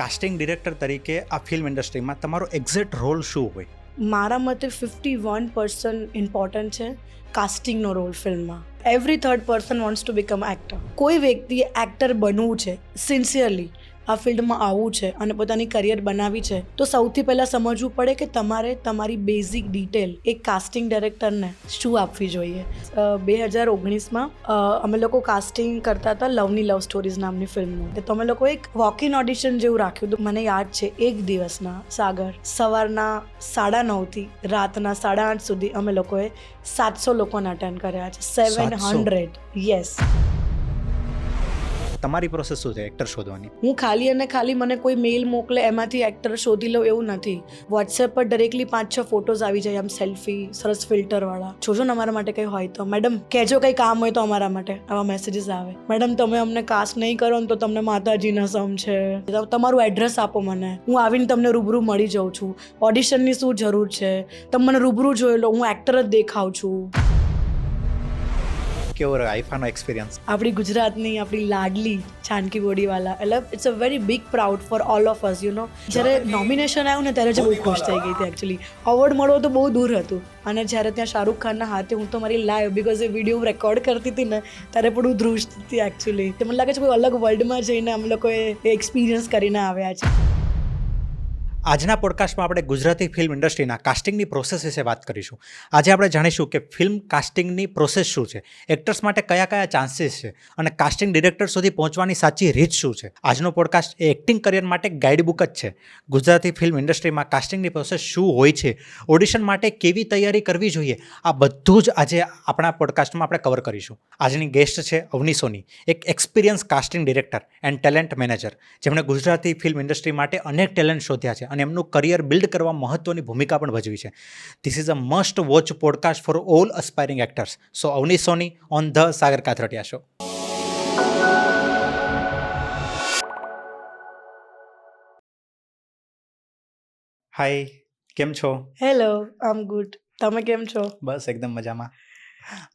Casting director તરીકે આ film ઇન્ડસ્ટ્રીમાં તમારો એક્ઝેક્ટ રોલ શું હોય? મારા મતે 51% ઇમ્પોર્ટન્ટ છે કાસ્ટિંગનો રોલ ફિલ્મમાં. Every third person wants to become actor. કોઈ વ્યક્તિએ એક્ટર બનવું છે, સિન્સિયરલી આ ફિલ્ડમાં આવવું છે અને પોતાની કરિયર બનાવી છે, તો સૌથી પહેલાં સમજવું પડે કે તમારે તમારી બેઝિક ડિટેલ એક કાસ્ટિંગ ડાયરેક્ટરને શું આપવી જોઈએ. 2019માં અમે લોકો કાસ્ટિંગ કરતા હતા લવની લવ સ્ટોરીઝ નામની ફિલ્મનું. તો અમે લોકો એક વોક ઇન ઓડિશન જેવું રાખ્યું હતું. મને યાદ છે એક દિવસના સાગર સવારના 9:30થી રાતના 8:30 સુધી અમે લોકોએ 700 લોકોને અટેન્ડ કર્યા છે. 700. યસ. તમારી પ્રોસેસ શું છે એક્ટર શોધવાની? હું ખાલી અને ખાલી મને કોઈ મેલ મોકલે એમાંથી એક્ટર શોધી લઉં એવું નથી. વોટ્સએપ પર ડાયરેક્ટલી 5-6 ફોટોઝ આવી જાય, આમ સેલ્ફી સરસ ફિલ્ટરવાળા. જોજો ને અમારા માટે કંઈ હોય તો મેડમ કહેજો, કંઈ કામ હોય તો અમારા માટે. આવા મેસેજીસ આવે, મેડમ તમે અમને કાસ્ટ નહીં કરો ને તો તમને માતાજીના સમ છે, તમારું એડ્રેસ આપો મને, હું આવીને તમને રૂબરૂ મળી જાઉં છું. ઓડિશનની શું જરૂર છે, તમે મને રૂબરૂ જોઈ લો, હું એક્ટર જ દેખાઉં છું. કેવો રહ્યો આઈફાનો એક્સપિરિયન્સ? આપણી ગુજરાતની આપણી લાડલી જાનકી બોડીવાલા, એટલે it's a very big proud for all of us. You know, જ્યારે નોમિનેશન આવ્યું ને ત્યારે જ બહુ ખુશ થઈ ગઈ હતી. એકચ્યુઅલી અવોર્ડ મળવો તો બહુ દૂર હતું, અને જ્યારે ત્યાં શાહરૂખ ખાનના હાથે હું તો મારી live, because A video record કરતી હતી ને ત્યારે પણ હું ધ્રુજતી હતી એકચ્યુઅલી. મને લાગે છે કોઈ અલગ વર્લ્ડમાં જઈને અમે લોકોએ એક્સપિરિયન્સ કરીને આવ્યા છે. આજના પોડકાસ્ટમાં આપણે ગુજરાતી ફિલ્મ ઇન્ડસ્ટ્રીના કાસ્ટિંગની પ્રોસેસ વિશે વાત કરીશું. આજે આપણે જાણીશું કે ફિલ્મ કાસ્ટિંગની પ્રોસેસ શું છે, એક્ટર્સ માટે કયા કયા ચાન્સીસ છે, અને કાસ્ટિંગ ડિરેક્ટર સુધી પહોંચવાની સાચી રીત શું છે. આજનો પોડકાસ્ટ એ એક્ટિંગ કરિયર માટે ગાઈડ બુક જ છે. ગુજરાતી ફિલ્મ ઇન્ડસ્ટ્રીમાં કાસ્ટિંગની પ્રોસેસ શું હોય છે, ઓડિશન માટે કેવી તૈયારી કરવી જોઈએ, આ બધું જ આજે આપણા પોડકાસ્ટમાં આપણે કવર કરીશું. આજની ગેસ્ટ છે અવની સોની, એક experience casting director and talent manager, જેમણે ગુજરાતી ફિલ્મ ઇન્ડસ્ટ્રી માટે અનેક ટેલેન્ટ શોધ્યા છે અને એમનું કરિયર બિલ્ડ કરવા મહત્વની ભૂમિકા પણ ભજવી છે. This is a must watch podcast for all aspiring actors. So Avani Soni on the Sagar Kathratia show. Hi, કેમ છો? Hello, I am good. તમે કેમ છો? બસ એકદમ મજામાં.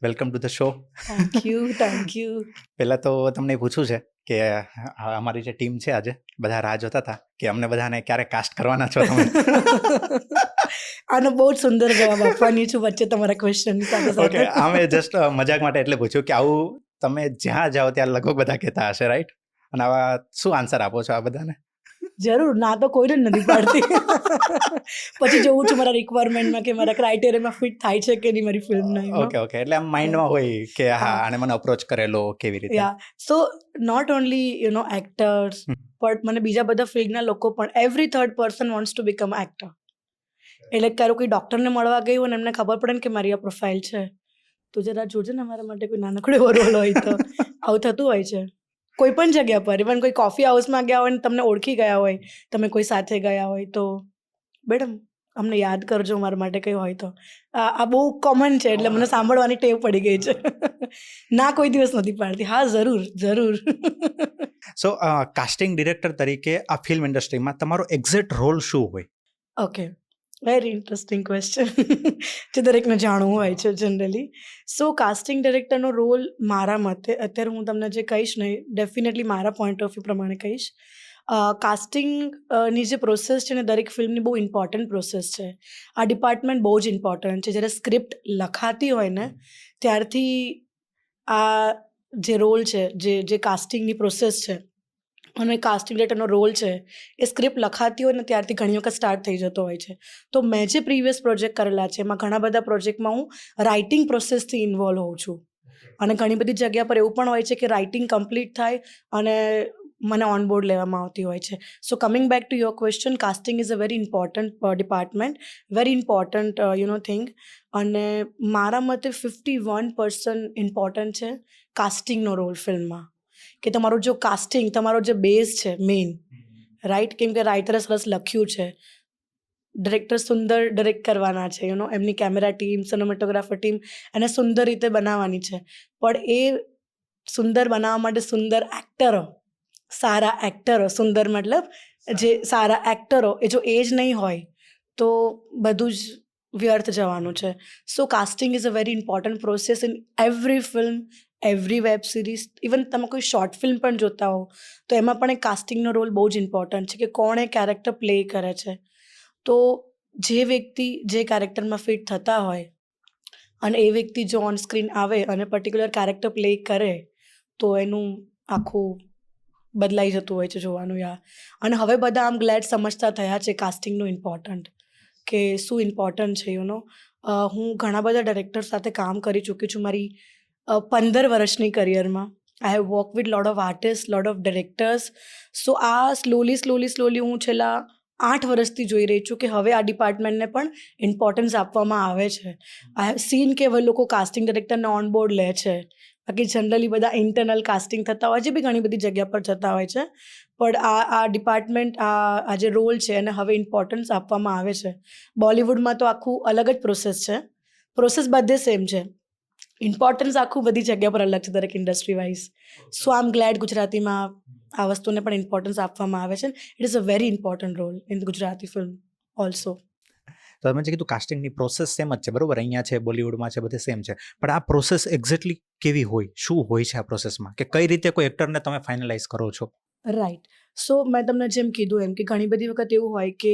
Welcome to the show. Thank you, thank you. પહેલાં તો તમને પૂછવું છે કે અમારી જે ટીમ છે આજે બધા રાહ જોતા હતા કે અમને બધાને ક્યારે કાસ્ટ કરવાના છો તમે. આનો બહુ જ સુંદર જવાબ આપવાની છું વચ્ચે તમારા ક્વેશ્ચન સાથે ઓકે, સાથે. અમે જસ્ટ મજાક માટે એટલે પૂછ્યું કે આવું તમે જ્યાં જાઓ ત્યાં લગભગ બધા કહેતા હશે, રાઈટ? અને આવા શું આન્સર આપો છો આ બધાને? જરૂર, ના તો કોઈને જ નથી પાડતી. પછી જોઉં છું મારા રિક્વાયરમેન્ટમાં કે મારા ક્રાઇટેરિયામાં ફિટ થાય છે કે નહીં મારી ફિલ્મના. ઓકે, એટલે આમ માઇન્ડમાં હોય કે હા આને મને અપ્રોચ કરેલો કેવી રીતે. યા, સો નોટ ઓનલી એક્ટર્સ, બટ મને બીજા બધા ફિલ્ડના લોકો પણ, every third person wants to become actor. એટલે ક્યારેક કોઈ ડૉક્ટરને મળવા ગયું અને એમને ખબર પડે ને કે મારી આ પ્રોફાઇલ છે, તો જરા જોજે ને અમારા માટે કોઈ નાનકડો એવો રોલ હોય તો. આવું થતું હોય છે કોઈ પણ જગ્યા પર. ઇવન કોઈ કોફી હાઉસમાં ગયા હોય ને તમને ઓળખી ગયા હોય, તમે કોઈ સાથે ગયા હોય, તો મેડમ અમને યાદ કરજો મારા માટે કંઈ હોય તો. આ બહુ કોમન છે, એટલે મને સાંભળવાની ટેવ પડી ગઈ છે. ના કોઈ દિવસ નથી પાડતી. હા, જરૂર જરૂર. સો કાસ્ટિંગ ડિરેક્ટર તરીકે આ ફિલ્મ ઇન્ડસ્ટ્રીમાં તમારો એક્ઝેક્ટ રોલ શું હોય? Okay, very interesting question. જે દરેકને જાણવું હોય છે જનરલી. સો કાસ્ટિંગ ડિરેક્ટરનો રોલ મારા મતે, અત્યારે હું તમને જે કહીશ ને ડેફિનેટલી મારા પોઈન્ટ ઓફ વ્યૂ પ્રમાણે કહીશ. કાસ્ટિંગની જે પ્રોસેસ છે ને દરેક ફિલ્મની બહુ ઇમ્પોર્ટન્ટ પ્રોસેસ છે. આ ડિપાર્ટમેન્ટ બહુ જ ઇમ્પોર્ટન્ટ છે. જ્યારે સ્ક્રિપ્ટ લખાતી હોય ને ત્યારથી આ જે રોલ છે, જે કાસ્ટિંગની પ્રોસેસ છે અને કાસ્ટિંગ ડિરેક્ટરનો રોલ છે, એ સ્ક્રિપ્ટ લખાતી હોય ને ત્યારથી ઘણી વખત સ્ટાર્ટ થઈ જતો હોય છે. તો મેં જે પ્રીવિયસ પ્રોજેક્ટ કરેલા છે એમાં ઘણા બધા પ્રોજેક્ટમાં હું રાઇટિંગ પ્રોસેસથી ઇન્વોલ્વ હોઉં છું. અને ઘણી બધી જગ્યા પર એવું પણ હોય છે કે રાઇટિંગ કમ્પ્લીટ થાય અને મને ઓનબોર્ડ લેવામાં આવતી હોય છે. So coming back to your question, casting is a very important department, very important thing. અને મારા મતે 51% ઇમ્પોર્ટન્ટ છે કાસ્ટિંગનો રોલ ફિલ્મમાં. કે તમારું જો કાસ્ટિંગ, તમારો જે બેઝ છે મેઇન, રાઈટ? કેમ કે રાઇટરે સરસ લખ્યું છે, ડિરેક્ટર સુંદર ડિરેક્ટ કરવાના છે, એમની કેમેરા ટીમ, સિનેમેટોગ્રાફર ટીમ એને સુંદર રીતે બનાવવાની છે. પણ એ સુંદર બનાવવા માટે સુંદર એક્ટરો, સારા એક્ટરો, સુંદર મતલબ જે સારા એક્ટરો, એ જો એજ નહીં હોય તો બધું જ વ્યર્થ જવાનું છે. So casting is a very important process in every film, every web series, even તમે કોઈ શોર્ટ ફિલ્મ પણ જોતા હો તો એમાં પણ એક કાસ્ટિંગનો રોલ બહુ જ ઇમ્પોર્ટન્ટ છે કે કોણ એ કેરેક્ટર પ્લે કરે છે. તો જે વ્યક્તિ જે કેરેક્ટરમાં ફિટ થતા હોય અને એ વ્યક્તિ જો ઓન સ્ક્રીન આવે અને પર્ટિક્યુલર કેરેક્ટર પ્લે કરે તો એનું આખું બદલાઈ જતું હોય છે જોવાનું યાર. અને હવે બધા આમ ગ્લેડ સમજતા થયા છે કાસ્ટિંગનું ઇમ્પોર્ટન્ટ, કે શું ઇમ્પોર્ટન્ટ છે હું ઘણા બધા ડાયરેક્ટર સાથે કામ કરી ચૂકી છું મારી 15 વર્ષની કરિયરમાં. I have work with lot of artist, lot of directors. So આ સ્લોલી હું છેલ્લા 8 વર્ષથી જોઈ રહી છું કે હવે આ ડિપાર્ટમેન્ટને પણ ઇમ્પોર્ટન્સ આપવામાં આવે છે. આઈ હેવ સીન કે હવે લોકો કાસ્ટિંગ ડિરેક્ટરને ઓન બોર્ડ લે છે. બાકી જનરલી બધા ઇન્ટરનલ કાસ્ટિંગ થતા હોય છે, બી ઘણી બધી જગ્યા પર જતા હોય છે. પણ આ ડિપાર્ટમેન્ટ, આ જે રોલ છે એને હવે ઇમ્પોર્ટન્સ આપવામાં આવે છે. બોલિવૂડમાં તો આખું અલગ જ પ્રોસેસ છે. પ્રોસેસ બધે સેમ છે, ઇમ્પોર્ટન્સ આખું બધી જગ્યા પર અલગ છે દરેક industry wise. So I am glad ગુજરાતીમાં આ વસ્તુને પણ ઇમ્પોર્ટન્સ આપવામાં આવે છે. It is a very important role in Gujarati film also. તો તમે જે કીધું કાસ્ટિંગની પ્રોસેસ સેમ જ છે, બરોબર, અહીંયા છે, બોલિવૂડમાં છે, બધે સેમ છે, પણ આ પ્રોસેસ એક્ઝેક્ટલી કેવી હોય, શું હોય છે આ પ્રોસેસમાં, કે કઈ રીતે કોઈ એક્ટરને તમે ફાઇનલાઇઝ કરો છો? રાઈટ. સો મેં તમને જેમ કીધું એમ કે ઘણી બધી વખત એવું હોય કે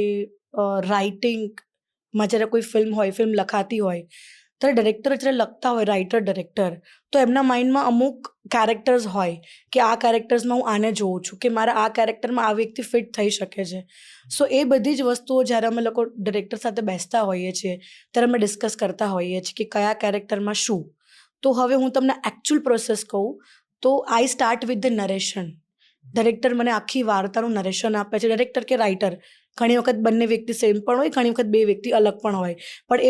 રાઇટિંગમાં જ્યારે કોઈ ફિલ્મ લખાતી હોય ત્યારે ડિરેક્ટર જ્યારે લખતા હોય, રાઇટર ડિરેક્ટર, તો એમના માઇન્ડમાં અમુક કેરેક્ટર્સ હોય કે આ કેરેક્ટર્સમાં હું આને જોઉં છું, કે મારા આ કેરેક્ટરમાં આ વ્યક્તિ ફિટ થઈ શકે છે. સો એ બધી જ વસ્તુઓ જ્યારે અમે લોકો ડિરેક્ટર સાથે બેસતા હોઈએ છીએ ત્યારે અમે ડિસ્કસ કરતા હોઈએ છીએ કે કયા કેરેક્ટરમાં શું. તો હવે હું તમને એકચ્યુઅલ પ્રોસેસ કહું તો આઈ start with the narration. Director મને આખી વાર્તાનું નરેશન આપે છે, ડિરેક્ટર કે રાઇટર. ઘણી વખત બંને વ્યક્તિ સેમ પણ હોય, ઘણી વખત બે વ્યક્તિ અલગ પણ હોય, પણ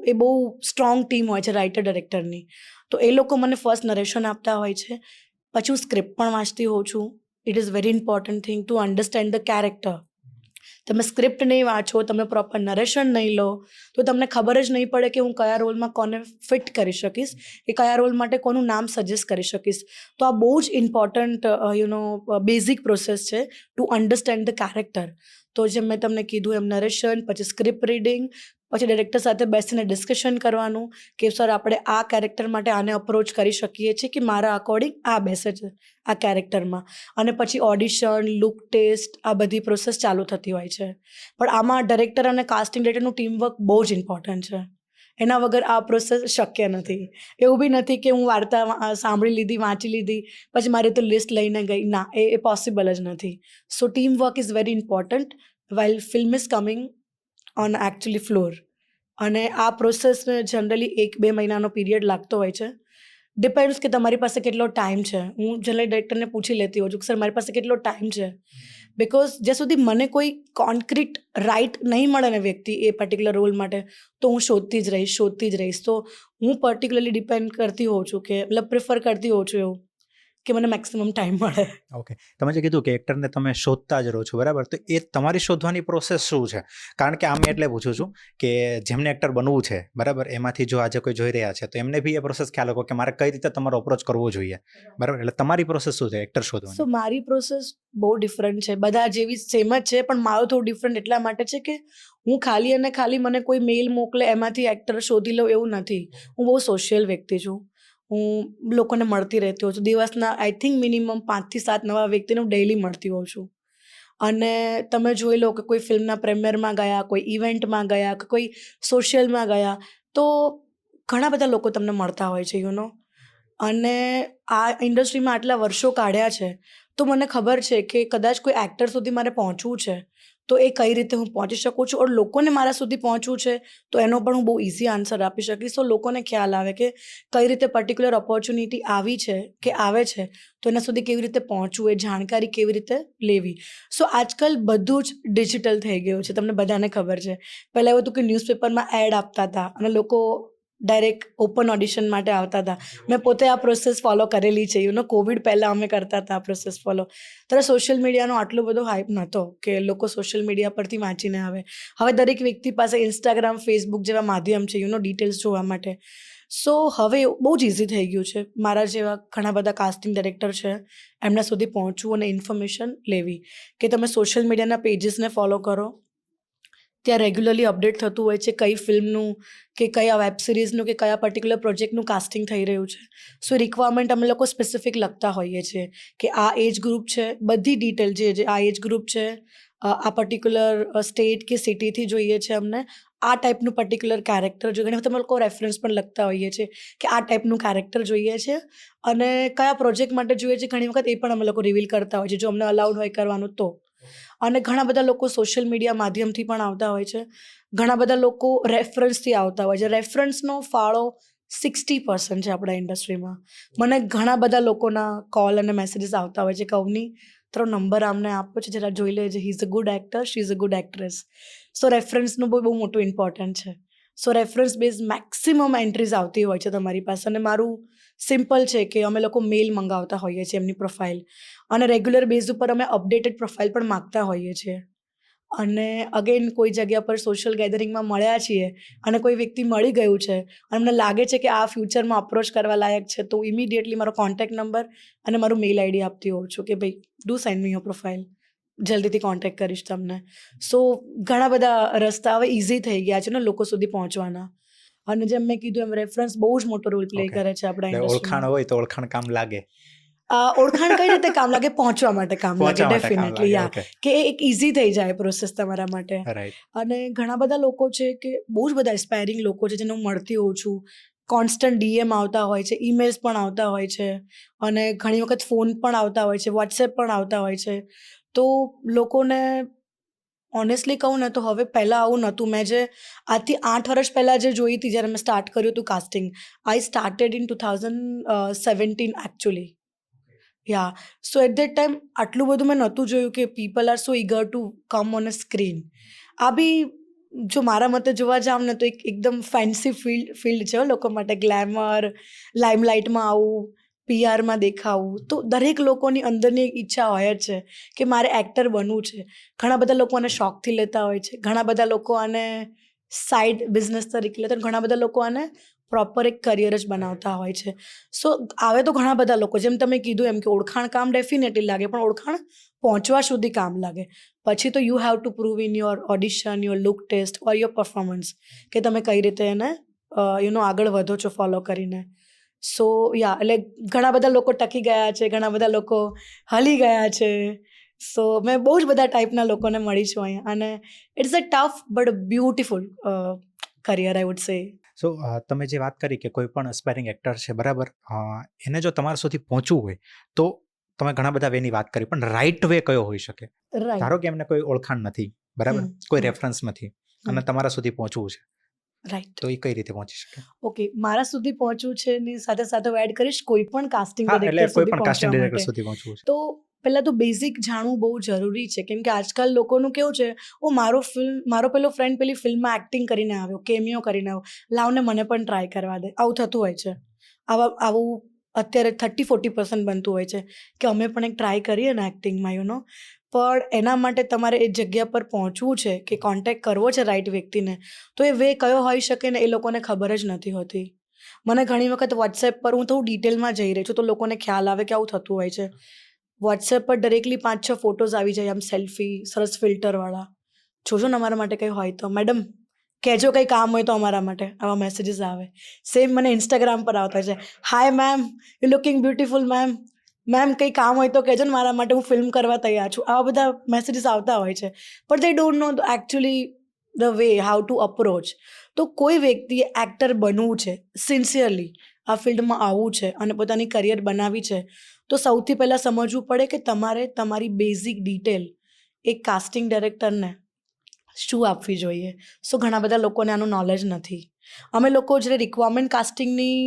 એ બહુ સ્ટ્રોંગ ટીમ હોય છે રાઇટર ડિરેક્ટરની. તો એ લોકો મને ફર્સ્ટ નરેશન આપતા હોય છે, પછી હું સ્ક્રિપ્ટ પણ વાંચતી હોઉં છું. It is very important thing to understand the character. તમે સ્ક્રિપ્ટ નહીં વાંચો, તમે પ્રોપર નરેશન નહીં લો તો તમને ખબર જ નહીં પડે કે હું કયા રોલમાં કોને ફિટ કરી શકીશ, કે કયા રોલ માટે કોનું નામ સજેસ્ટ કરી શકીશ. તો આ બહુ જ ઇમ્પોર્ટન્ટ બેઝિક પ્રોસેસ છે ટુ અન્ડરસ્ટેન્ડ ધ કેરેક્ટર. તો જેમ મેં તમને કીધું એમ નરેશન, પછી સ્ક્રિપ્ટ રીડિંગ, પછી ડિરેક્ટર સાથે બેસીને ડિસ્કશન કરવાનું કે સર આપણે આ કેરેક્ટર માટે આને અપ્રોચ કરી શકીએ છીએ કે મારા અકોર્ડિંગ આ બેસે છે આ કેરેક્ટરમાં. અને પછી ઓડિશન, લુક ટેસ્ટ, આ બધી પ્રોસેસ ચાલુ થતી હોય છે. પણ આમાં ડિરેક્ટર અને કાસ્ટિંગ ડિરેક્ટરનું ટીમવર્ક બહુ જ ઇમ્પોર્ટન્ટ છે. એના વગર આ પ્રોસેસ શક્ય નથી. એવું બી નથી કે હું વાર્તા સાંભળી લીધી, વાંચી લીધી, પછી મારી તો લિસ્ટ લઈને ગઈ. ના, એ પોસિબલ જ નથી. So team work is very important while film is coming on actually floor. અને આ પ્રોસેસને જનરલી 1-2 મહિનાનો પીરિયડ લાગતો હોય છે. ડિપેન્ડ્સ કે તમારી પાસે કેટલો ટાઈમ છે. હું જનરલી ડાયરેક્ટરને પૂછી લેતી હોઉં છું કે સર મારી પાસે કેટલો ટાઈમ છે. બિકોઝ જ્યાં સુધી મને કોઈ કોન્ક્રીટ રાઇટ નહીં મળે ને વ્યક્તિ એ પર્ટિક્યુલર રોલ માટે, તો હું શોધતી જ રહીશ. તો હું પર્ટિક્યુલરલી ડિપેન્ડ કરતી હોઉં છું કે મતલબ પ્રિફર કરતી હોઉં છું એવું કે મને મેક્સિમમ ટાઈમ મળે. ઓકે, તમે જે કીધું કે એક્ટરને તમે શોધતા જ રહો છો, બરાબર, તો એ તમારી શોધવાની પ્રોસેસ શું છે? કારણ કે આમ એટલે પૂછું છું કે જેમને એક્ટર બનવું છે, બરાબર, એમાંથી જો આજે કોઈ જોઈ રહ્યા છે તો એમને બી એ પ્રોસેસ ખ્યાલ હોય કે મારે કઈ રીતે તમારો અપ્રોચ કરવો જોઈએ, બરાબર, એટલે તમારી પ્રોસેસ શું છે એક્ટર શોધવાની? સો મારી પ્રોસેસ બહુ ડિફરન્ટ છે. બધા જેવી સેમ જ છે, પણ મારું થોડું ડિફરન્ટ એટલા માટે છે કે હું ખાલી અને ખાલી મને કોઈ મેલ મોકલે એમાંથી એક્ટર શોધી લઉં એવું નથી. હું બહુ સોશિયલ વ્યક્તિ છું. હું લોકોને મળતી રહેતી હોઉં છું. દિવસના આઈ થિંક મિનિમમ 5 થી 7 નવા વ્યક્તિને હું ડેઈલી મળતી હોઉં છું. અને તમે જોઈ લો કે કોઈ ફિલ્મના પ્રીમિયરમાં ગયા, કોઈ ઇવેન્ટમાં ગયા, કે કોઈ સોશિયલમાં ગયા, તો ઘણા બધા લોકો તમને મળતા હોય છે અને આ ઇન્ડસ્ટ્રીમાં આટલા વર્ષો કાઢ્યા છે તો મને ખબર છે કે કદાચ કોઈ એક્ટર સુધી મારે પહોંચવું છે તો એ કઈ રીતે હું પહોંચી શકું છું, ઓર લોકોને મારા સુધી પહોંચવું છે તો એનો પણ હું બહુ ઇઝી આન્સર આપી શકીશ. તો લોકોને ખ્યાલ આવે કે કઈ રીતે પર્ટિક્યુલર ઓપોર્ચ્યુનિટી આવી છે કે આવે છે તો એના સુધી કેવી રીતે પહોંચવું, એ જાણકારી કેવી રીતે લેવી. સો આજકાલ બધું જ ડિજિટલ થઈ ગયું છે, તમને બધાને ખબર છે. પહેલાં એવું હતું કે ન્યૂઝપેપરમાં એડ આપતા હતા અને લોકો ડાયરેક્ટ ઓપન ઓડિશન માટે આવતા હતા. મેં પોતે આ પ્રોસેસ ફોલો કરેલી છે. કોવિડ પહેલાં અમે કરતા હતા આ પ્રોસેસ ફોલો. ત્યારે સોશિયલ મીડિયાનો આટલો બધો હાઇપ નહોતો કે લોકો સોશિયલ મીડિયા પરથી વાંચીને આવે. હવે દરેક વ્યક્તિ પાસે ઇન્સ્ટાગ્રામ, ફેસબુક જેવા માધ્યમ છે ડિટેલ્સ જોવા માટે. સો હવે બહુ જ ઇઝી થઈ ગયું છે. મારા જેવા ઘણા બધા કાસ્ટિંગ ડિરેક્ટર છે, એમના સુધી પહોંચવું અને ઇન્ફોર્મેશન લેવી કે તમે સોશિયલ મીડિયાના પેજીસને ફોલો કરો, ત્યાં રેગ્યુલરલી અપડેટ થતું હોય છે કઈ ફિલ્મનું કે કયા વેબ સિરીઝનું કે કયા પર્ટિક્યુલર પ્રોજેક્ટનું કાસ્ટિંગ થઈ રહ્યું છે. સો રિક્વાયરમેન્ટ અમે લોકો સ્પેસિફિક લખતા હોઈએ છીએ કે આ એજ ગ્રુપ છે, બધી ડિટેલ જે આ એજ ગ્રુપ છે, આ પર્ટિક્યુલર સ્ટેટ કે સિટીથી જોઈએ છે અમને, આ ટાઈપનું પર્ટિક્યુલર કેરેક્ટર જોઈએ. ઘણી વખત અમે લોકો રેફરન્સ પણ લખતા હોઈએ છીએ કે આ ટાઈપનું કેરેક્ટર જોઈએ છે અને કયા પ્રોજેક્ટ માટે જોઈએ છે. ઘણી વખત એ પણ અમે લોકો રિવીલ કરતા હોઈએ છીએ જો અમને અલાઉડ હોય કરવાનું તો. અને ઘણા બધા લોકો સોશિયલ મીડિયા માધ્યમથી પણ આવતા હોય છે, ઘણા બધા લોકો રેફરન્સથી આવતા હોય છે. રેફરન્સનો ફાળો 60% છે આપણા ઇન્ડસ્ટ્રીમાં. મને ઘણા બધા લોકોના કોલ અને મેસેજીસ આવતા હોય છે કે અવની તારો નંબર આમને આપ્યો છે, જરા જોઈ લેજે, he is a good actor, she is a good actress. So રેફરન્સનું બહુ મોટું ઇમ્પોર્ટન્ટ છે. So reference base maximum entries આવતી હોય છે તમારી પાસે. અને મારું સિમ્પલ છે કે અમે લોકો મેલ મંગાવતા હોઈએ છીએ એમની પ્રોફાઇલ, અને રેગ્યુલર બેઝ ઉપર અમે અપડેટેડ પ્રોફાઇલ પણ માગતા હોઈએ છીએ. અને અગેન કોઈ જગ્યા પર સોશિયલ ગેધરિંગમાં મળ્યા છીએ અને કોઈ વ્યક્તિ મળી ગયું છે અને અમને લાગે છે કે આ ફ્યુચરમાં અપ્રોચ કરવા લાયક છે, તો ઇમિડિયેટલી મારો કોન્ટેક્ટ નંબર અને મારું મેલ આઈડી આપતી હોઉં છું કે ભાઈ do send me your profile, જલ્દીથી કોન્ટેક્ટ કરીશ તમને. સો ઘણા બધા રસ્તા હવે ઇઝી થઈ ગયા છે ને લોકો સુધી પહોંચવાના. અને જેમ મેં કીધું એમ રેફરન્સ બહુ જ મોટો રોલ પ્લે કરે છે આપણા ઓળખાણ ઇન્ડસ્ટ્રીમાં. હોય તો ઓળખાણ કામ લાગે. ઓળખાણ કઈ રીતે કામ લાગે? પહોંચવા માટે કામ લાગે, પહોંચવા માટે કામ ડેફિનેટલી. લાગે, યા okay. કે એક ઇઝી થઈ જાય પ્રોસેસ તમારા માટે. રાઈટ. અને ઘણા બધા લોકો છે કે બહુ જ બધા એસ્પાયરિંગ લોકો છે જેને હું મળતી હોઉં છું. કોન્સ્ટન્ટ ડીએમ આવતા હોય છે, ઈમેલ્સ પણ આવતા હોય છે, અને ઘણી વખત ફોન પણ આવતા હોય છે, વોટ્સએપ પણ આવતા હોય છે. તો લોકોને ઓનેસ્ટલી કહું ને તો હવે પહેલાં આવું નહોતું. મેં જે આજથી 8 વર્ષ પહેલાં જે જોઈ હતી જ્યારે મેં સ્ટાર્ટ કર્યું હતું casting, I started in 2017 actually. Yeah so at that time આટલું બધું મેં નહોતું જોયું કે people are so eager to come on a screen. આ બી જો મારા મતે જોવા જાવ ને તો એકદમ ફેન્સી ફિલ્ડ છે લોકો માટે. ગ્લેમર, લાઇમલાઇટમાં આવું, પીઆરમાં દેખાવું, તો દરેક લોકોની અંદરની એક ઈચ્છા હોય જ છે કે મારે એક્ટર બનવું છે. ઘણા બધા લોકો આને શોખથી લેતા હોય છે, ઘણા બધા લોકો આને સાઇડ બિઝનેસ તરીકે લેતા, ઘણા બધા લોકો આને પ્રોપર એક કરિયર જ બનાવતા હોય છે. સો આવે તો ઘણા બધા લોકો, જેમ તમે કીધું એમ કે ઓળખાણ કામ ડેફિનેટલી લાગે, પણ ઓળખાણ પહોંચવા સુધી કામ લાગે. પછી તો you have to prove in your audition, your look test or your performance કે તમે કઈ રીતે એને આગળ વધો છો ફોલો કરીને. સો યા એટલે ઘણા બધા લોકો ટકી ગયા છે, ઘણા બધા લોકો હલી ગયા છે. સો મેં બહુ જ બધા ટાઈપના લોકોને મળી છું અહીંયા, અને it's a tough but beautiful career I would say. So તમે જે વાત કરી કે કોઈ પણ એસ્પાયરિંગ એક્ટર છે, બરાબર, એને જો તમારા સુધી પહોંચવું હોય તો તમે ઘણા બધા વેની વાત કરી, પણ રાઈટ વે કયો હોઈ શકે? રાઈટ. ધારો કે એમને કોઈ ઓળખાણ નથી, બરાબર, કોઈ રેફરન્સ નથી અને તમારા સુધી પહોંચવું છે, રાઈટ. તો એ કઈ રીતે પહોંચી શકે? ઓકે, મારા સુધી પહોંચવું છે ની સાથે સાથે હું એડ કરીશ કોઈ પણ કાસ્ટિંગ હા, એટલે ડિરેક્ટર કોઈ સુધી પણ કાસ્ટિંગ પહોંચવા ડિરેક્ટર માટે. સુધી પહોંચવું છે. તો પહેલાં તો બેઝિક જાણવું બહુ જરૂરી છે, કેમ કે આજકાલ લોકોનું કેવું છે, મારો પેલો ફ્રેન્ડ પેલી ફિલ્મમાં એક્ટિંગ કરીને આવ્યો, કેમિયો કરીને આવ્યો, લાવને મને પણ ટ્રાય કરવા દે. આવું થતું હોય છે. આવું અત્યારે 30-40% બનતું હોય છે કે અમે પણ એક ટ્રાય કરીએ ને એક્ટિંગમાં પણ એના માટે તમારે એ જગ્યા પર પહોંચવું છે કે કોન્ટેક્ટ કરવો છે રાઈટ વ્યક્તિને, તો એ વે કયો હોઈ શકે ને એ લોકોને ખબર જ નથી હોતી. મને ઘણી વખત વોટ્સએપ પર હું થોડું ડિટેલમાં જઈ રહી છું તો લોકોને ખ્યાલ આવે કે આવું થતું હોય છે. વોટ્સએપ પર ડાયરેક્ટલી 5-6 ફોટોઝ આવી જાય, આમ સેલ્ફી સરસ ફિલ્ટરવાળા. જોજો ને અમારા માટે કંઈ હોય તો મેડમ કહેજો, કંઈ કામ હોય તો અમારા માટે. આવા મેસેજીસ આવે. સેમ મને ઇન્સ્ટાગ્રામ પર આવતા છે, hi ma'am, you looking beautiful ma'am, ma'am કંઈ કામ હોય તો કહેજો ને મારા માટે, હું ફિલ્મ કરવા તૈયાર છું. આવા બધા મેસેજીસ આવતા હોય છે, પણ દે don't know actually the way how to approach. તો કોઈ વ્યક્તિએ એક્ટર બનવું છે, સિન્સિયરલી આ ફિલ્ડમાં આવવું છે અને પોતાની કરિયર બનાવવી છે, તો સૌથી પહેલાં સમજવું પડે કે તમારે તમારી બેઝિક ડિટેલ એક કાસ્ટિંગ ડાયરેક્ટરને શું આપવી જોઈએ. સો ઘણા બધા લોકોને આનું નોલેજ નથી. અમે લોકો જ્યારે રિક્વાયરમેન્ટ કાસ્ટિંગની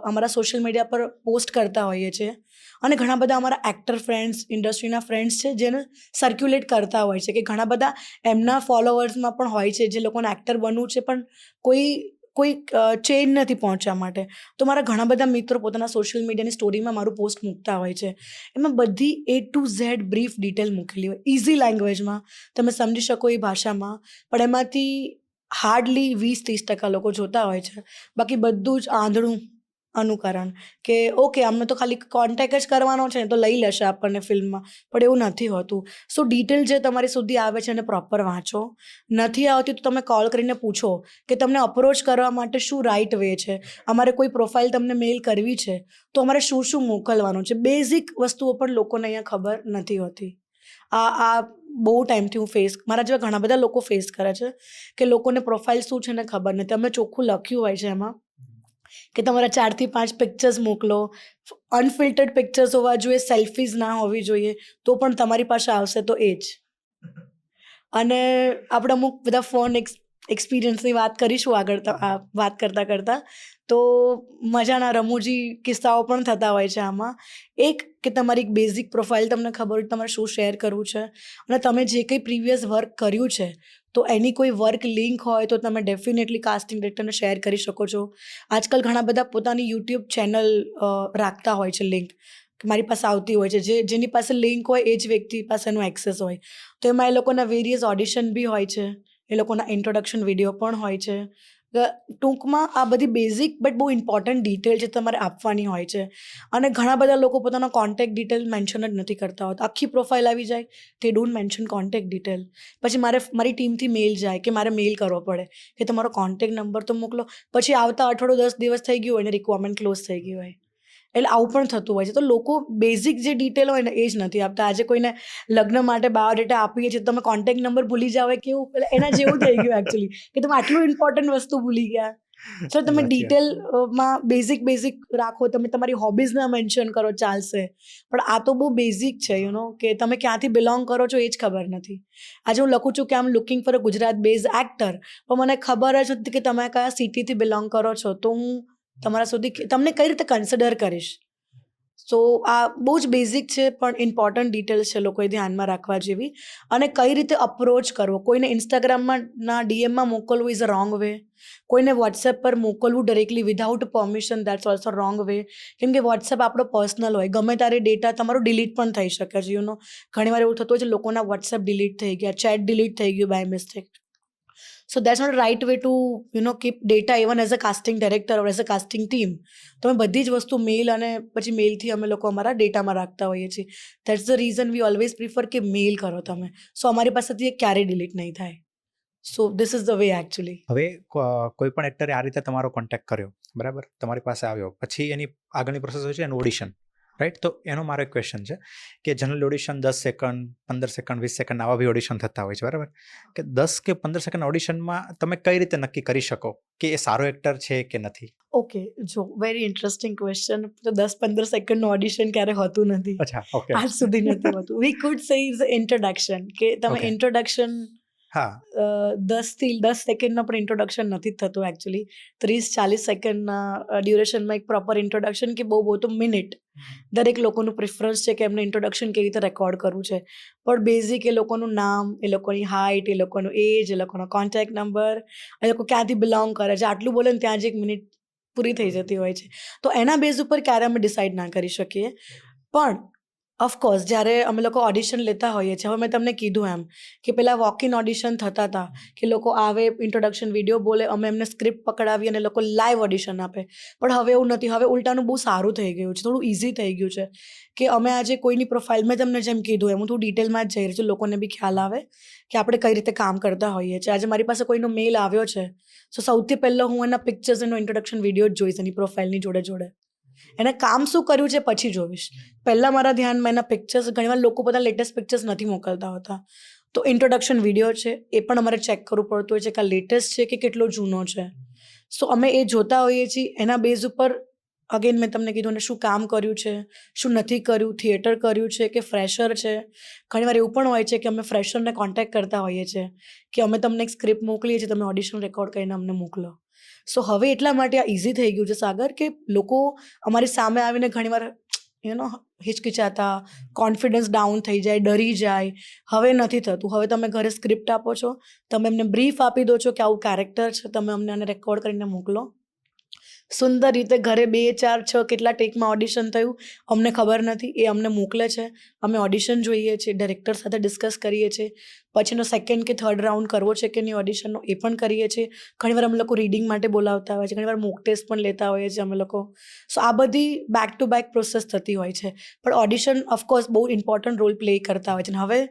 અમારા સોશિયલ મીડિયા પર પોસ્ટ કરતા હોઈએ છીએ, અને ઘણા બધા અમારા એક્ટર ફ્રેન્ડ્સ, ઇન્ડસ્ટ્રીના ફ્રેન્ડ્સ છે જેને સર્ક્યુલેટ કરતા હોય છે કે ઘણા બધા એમના ફોલોવર્સમાં પણ હોય છે જે લોકોને એક્ટર બનવું છે પણ કોઈ ચેન નથી પહોંચવા માટે. તો મારા ઘણા બધા મિત્રો પોતાના સોશિયલ મીડિયાની સ્ટોરીમાં મારું પોસ્ટ મૂકતા હોય છે. એમાં બધી A to Z brief detail મૂકેલી હોય, ઇઝી લેંગ્વેજમાં, તમે સમજી શકો એ ભાષામાં. પણ એમાંથી હાર્ડલી 20-30% લોકો જોતા હોય છે, બાકી બધું જ આંધળું અનુકરણ કે ઓકે અમને તો ખાલી કોન્ટેક્ટ જ કરવાનો છે ને તો લઈ લેશે આપણને ફિલ્મમાં, પણ એવું નથી હોતું. સો ડિટેલ જે તમારી સુધી આવે છે એને પ્રોપર વાંચો. નથી આવતી તો તમે કોલ કરીને પૂછો કે તમને અપ્રોચ કરવા માટે શું રાઇટ વે છે. અમારે કોઈ પ્રોફાઇલ તમને મેલ કરવી છે તો અમારે શું શું મોકલવાનું છે. બેઝિક વસ્તુઓ પણ લોકોને અહીંયા ખબર નથી હોતી. આ બહુ ટાઈમથી હું મારા જેવા ઘણા બધા લોકો ફેસ કરે છે કે લોકોને પ્રોફાઇલ શું છે ને ખબર નથી. અમે ચોખ્ખું લખ્યું હોય છે એમાં કે તમારા 4 થી 5 પિક્ચર્સ મોકલો, અનફિલ્ટર્ડ પિક્ચર્સ હોવા જોઈએ, સેલ્ફીઝ ના હોવી જોઈએ, તો પણ તમારી પાસે આવશે તો એ જ. અને આપણે અમુક બધા ફોન એક્સપિરિયન્સની વાત કરીશું આગળ વાત કરતાં તો મજાના રમૂજી કિસ્સાઓ પણ થતા હોય છે આમાં. એક કે તમારી એક બેઝિક પ્રોફાઇલ તમને ખબર હોય તમારે શું શેર કરવું છે અને તમે જે કંઈ પ્રીવિયસ વર્ક કર્યું છે તો એની કોઈ વર્ક લિંક હોય તો તમે ડેફિનેટલી કાસ્ટિંગ ડિરેક્ટરને શેર કરી શકો છો. આજકાલ ઘણા બધા પોતાની યુટ્યુબ ચેનલ રાખતા હોય છે લિંક, મારી પાસે આવતી હોય છે, જેની પાસે લિંક હોય એ જ વ્યક્તિ પાસે એનું એક્સેસ હોય. તો એમાં એ લોકોના વેરિયસ ઓડિશન બી હોય છે, એ લોકોના ઇન્ટ્રોડક્શન વિડીયો પણ હોય છે. ટૂંકમાં આ બધી બેઝિક બટ બહુ ઇમ્પોર્ટન્ટ ડિટેલ છે તમારે આપવાની હોય છે. અને ઘણા બધા લોકો પોતાનો કોન્ટેક્ટ ડિટેલ મેન્શન જ નથી કરતા હોતા. આખી પ્રોફાઇલ આવી જાય તે ડોન્ટ મેન્શન કોન્ટેક્ટ ડિટેલ. પછી મારી ટીમથી મેલ જાય કે મારે મેલ કરવો પડે કે તમારો કોન્ટેક્ટ નંબર તો મોકલો. પછી આવતા અઠવાડિયું 10 દિવસ થઈ ગયું હોય અને રિક્વાયરમેન્ટ ક્લોઝ થઈ ગઈ હોય. એટલે આવું પણ થતું હોય છે. તો લોકો બેઝિક જે ડિટેલ હોય ને એ જ નથી આપતા. આજે કોઈને લગ્ન માટે બાયોડેટા આપીએ છીએ તમે કોન્ટેક્ટ નંબર ભૂલી જાવ કેવું એના જેવું થઈ ગયું એકચ્યુઅલી કે તમે આટલું ઇમ્પોર્ટન્ટ વસ્તુ ભૂલી ગયા. તો તમે ડિટેલમાં બેઝિક રાખો, તમે તમારી હોબીઝના મેન્શન કરો ચાલશે, પણ આ તો બહુ બેઝિક છે કે તમે ક્યાંથી બિલોંગ કરો છો એ જ ખબર નથી. આજે હું લખું છું કે આમ looking for a Gujarat base actor, પણ મને ખબર જ નથી કે તમે કયા સિટીથી બિલોંગ કરો છો, તો હું તમારા સુધી તમને કઈ રીતે કન્સિડર કરીશ. સો આ બહુ જ બેઝિક છે પણ ઇમ્પોર્ટન્ટ ડિટેલ્સ છે લોકોએ ધ્યાનમાં રાખવા જેવી. અને કઈ રીતે અપ્રોચ કરવો, કોઈને ઇન્સ્ટાગ્રામમાં ડીએમમાં મોકલવું ઇઝ અ રોંગ વે, કોઈને વોટ્સએપ પર મોકલવું directly without permission that's also wrong way. કેમ કે વોટ્સએપ આપણો પર્સનલ હોય, ગમે ત્યારે ડેટા તમારો ડિલીટ પણ થઈ શકે છે. ઘણી વાર એવું થતું હોય છે લોકોના વોટ્સએપ ડિલીટ થઈ ગયા, ચેટ ડિલીટ થઈ ગયું by mistake. So that's not right way to keep data even as a casting director or as a casting team. તો અમે બધી જ વસ્તુ મેલ અને પછી મેલથી અમે લોકો અમારા ડેટામાં રાખતા હોઈએ છીએ. That's the reason V always prefer કે મેલ કરો તમે, સો અમારી પાસેથી એ ક્યારેય ડિલીટ નહીં થાય. So this is the way actually. હવે કોઈ પણ એક્ટરે આ રીતે તમારો કોન્ટેક્ટ કર્યો, બરાબર, તમારી પાસે આવ્યો, પછી એની આગળની પ્રોસેસ હોય છે એનું ઓડિશન, રાઈટ? તો એનો મારો એક ક્વેશ્ચન છે કે general audition 10 second, 15 second, 20 second આવા બી ઓડિશન થતા હોય છે, બરાબર? કે 10 કે 15 સેકન્ડ ઓડિશનમાં તમે કઈ રીતે નક્કી કરી શકો કે એ સારો એક્ટર છે કે નથી? ઓકે, જો વેરી ઇન્ટરેસ્ટિંગ ક્વેશ્ચન. તો 10-15 સેકન્ડનું ઓડિશન ક્યારે હોતું નથી, અચ્છા, ઓકે. આજ સુધી નથી હોતું. વી કુડ સે ઇઝ ઇન્ટ્રોડક્શન, કે તમે ઇન્ટ્રોડક્શન હા, 10 સેકન્ડનો પણ ઇન્ટ્રોડક્શન નથી થતું એકચ્યુઅલી. 30-40 સેકન્ડના ડ્યુરેશનમાં એક પ્રોપર ઇન્ટ્રોડક્શન કે બહુ તો મિનિટ. દરેક લોકોનું પ્રિફરન્સ છે કે એમને ઇન્ટ્રોડક્શન કેવી રીતે રેકોર્ડ કરવું છે. પણ બેઝિક એ લોકોનું નામ, એ લોકોની હાઇટ, એ લોકોનું એજ, એ લોકોનો કોન્ટેક્ટ નંબર, એ લોકો ક્યાંથી બિલોંગ કરે છે, આટલું બોલે ને ત્યાં જ 1 મિનિટ પૂરી થઈ જતી હોય છે. તો એના બેઝ ઉપર ક્યારે અમે ડિસાઇડ ના કરી શકીએ. પણ ઓફકોર્સ જ્યારે અમે લોકો ઓડિશન લેતા હોઈએ છીએ, હવે મેં તમને કીધું એમ કે પહેલાં વોક ઇન ઓડિશન થતા હતા કે લોકો આવે, ઇન્ટ્રોડક્શન વિડીયો બોલે, અમે એમને સ્ક્રિપ્ટ પકડાવી અને લોકો લાઈવ ઓડિશન આપે. પણ હવે એવું નથી. હવે ઉલટાનું બહુ સારું થઈ ગયું છે, થોડું ઇઝી થઈ ગયું છે કે અમે આજે કોઈની પ્રોફાઇલ, મેં તમને જેમ કીધું એમ હું થોડું ડિટેલમાં જ જઈ રહી છું, લોકોને બી ખ્યાલ આવે કે આપણે કઈ રીતે કામ કરતા હોઈએ છીએ. આજે મારી પાસે કોઈનો મેલ આવ્યો છે, તો સૌથી પહેલાં હું એના પિક્ચર્સ, એનો ઇન્ટ્રોડક્શન વિડીયો જ જોઈશ એની પ્રોફાઇલની જોડે. એને કામ શું કર્યું છે પછી જોઈશ. પહેલાં મારા ધ્યાનમાં એના પિક્ચર્સ, ઘણીવાર લોકો બધા લેટેસ્ટ પિક્ચર્સ નથી મોકલતા હોતા, તો ઇન્ટ્રોડક્શન વિડીયો છે એ પણ અમારે ચેક કરવું પડતું હોય છે કે આ લેટેસ્ટ છે કે કેટલો જૂનો છે. સો અમે એ જોતા હોઈએ છીએ. એના બેઝ ઉપર અગેન મેં તમને કીધું ને શું કામ કર્યું છે, શું નથી કર્યું, થિયેટર કર્યું છે કે ફ્રેશર છે. ઘણીવાર એવું પણ હોય છે કે અમે ફ્રેશરને કોન્ટેક્ટ કરતા હોઈએ છીએ કે અમે તમને એક સ્ક્રિપ્ટ મોકલીએ છીએ, તમે ઓડિશન રેકોર્ડ કરીને અમને મોકલો. સો હવે એટલા માટે આ ઇઝી થઈ ગયું છે સાગર, કે લોકો અમારી સામે આવીને ઘણીવાર હિચકિચાતા, કોન્ફિડન્સ ડાઉન થઈ જાય, ડરી જાય. હવે નથી થતું. હવે તમે ઘરે સ્ક્રિપ્ટ આપો છો, તમે એમને બ્રીફ આપી દો છો કે આવું કેરેક્ટર છે, તમે અમને આને રેકોર્ડ કરીને મોકલો. સુંદર રીતે ઘરે 2, 4, 6 કેટલા ટેકમાં ઓડિશન થયું અમને ખબર નથી. એ અમને મોકલે છે, અમે ઓડિશન જોઈએ છીએ, ડાયરેક્ટર સાથે ડિસ્કસ કરીએ છીએ, પછીનો સેકન્ડ કે થર્ડ રાઉન્ડ કરવો છે કે નહીં ઓડિશનનો એ પણ કરીએ છીએ. ઘણીવાર અમે લોકો રીડિંગ માટે બોલાવતા હોય છે, ઘણીવાર મોક ટેસ્ટ પણ લેતા હોઈએ છીએ અમે લોકો. સો આ બધી બેક ટુ બેક પ્રોસેસ થતી હોય છે. પણ ઓડિશન ઓફકોર્સ બહુ ઇમ્પોર્ટન્ટ રોલ પ્લે કરતા હોય છે. અને હવે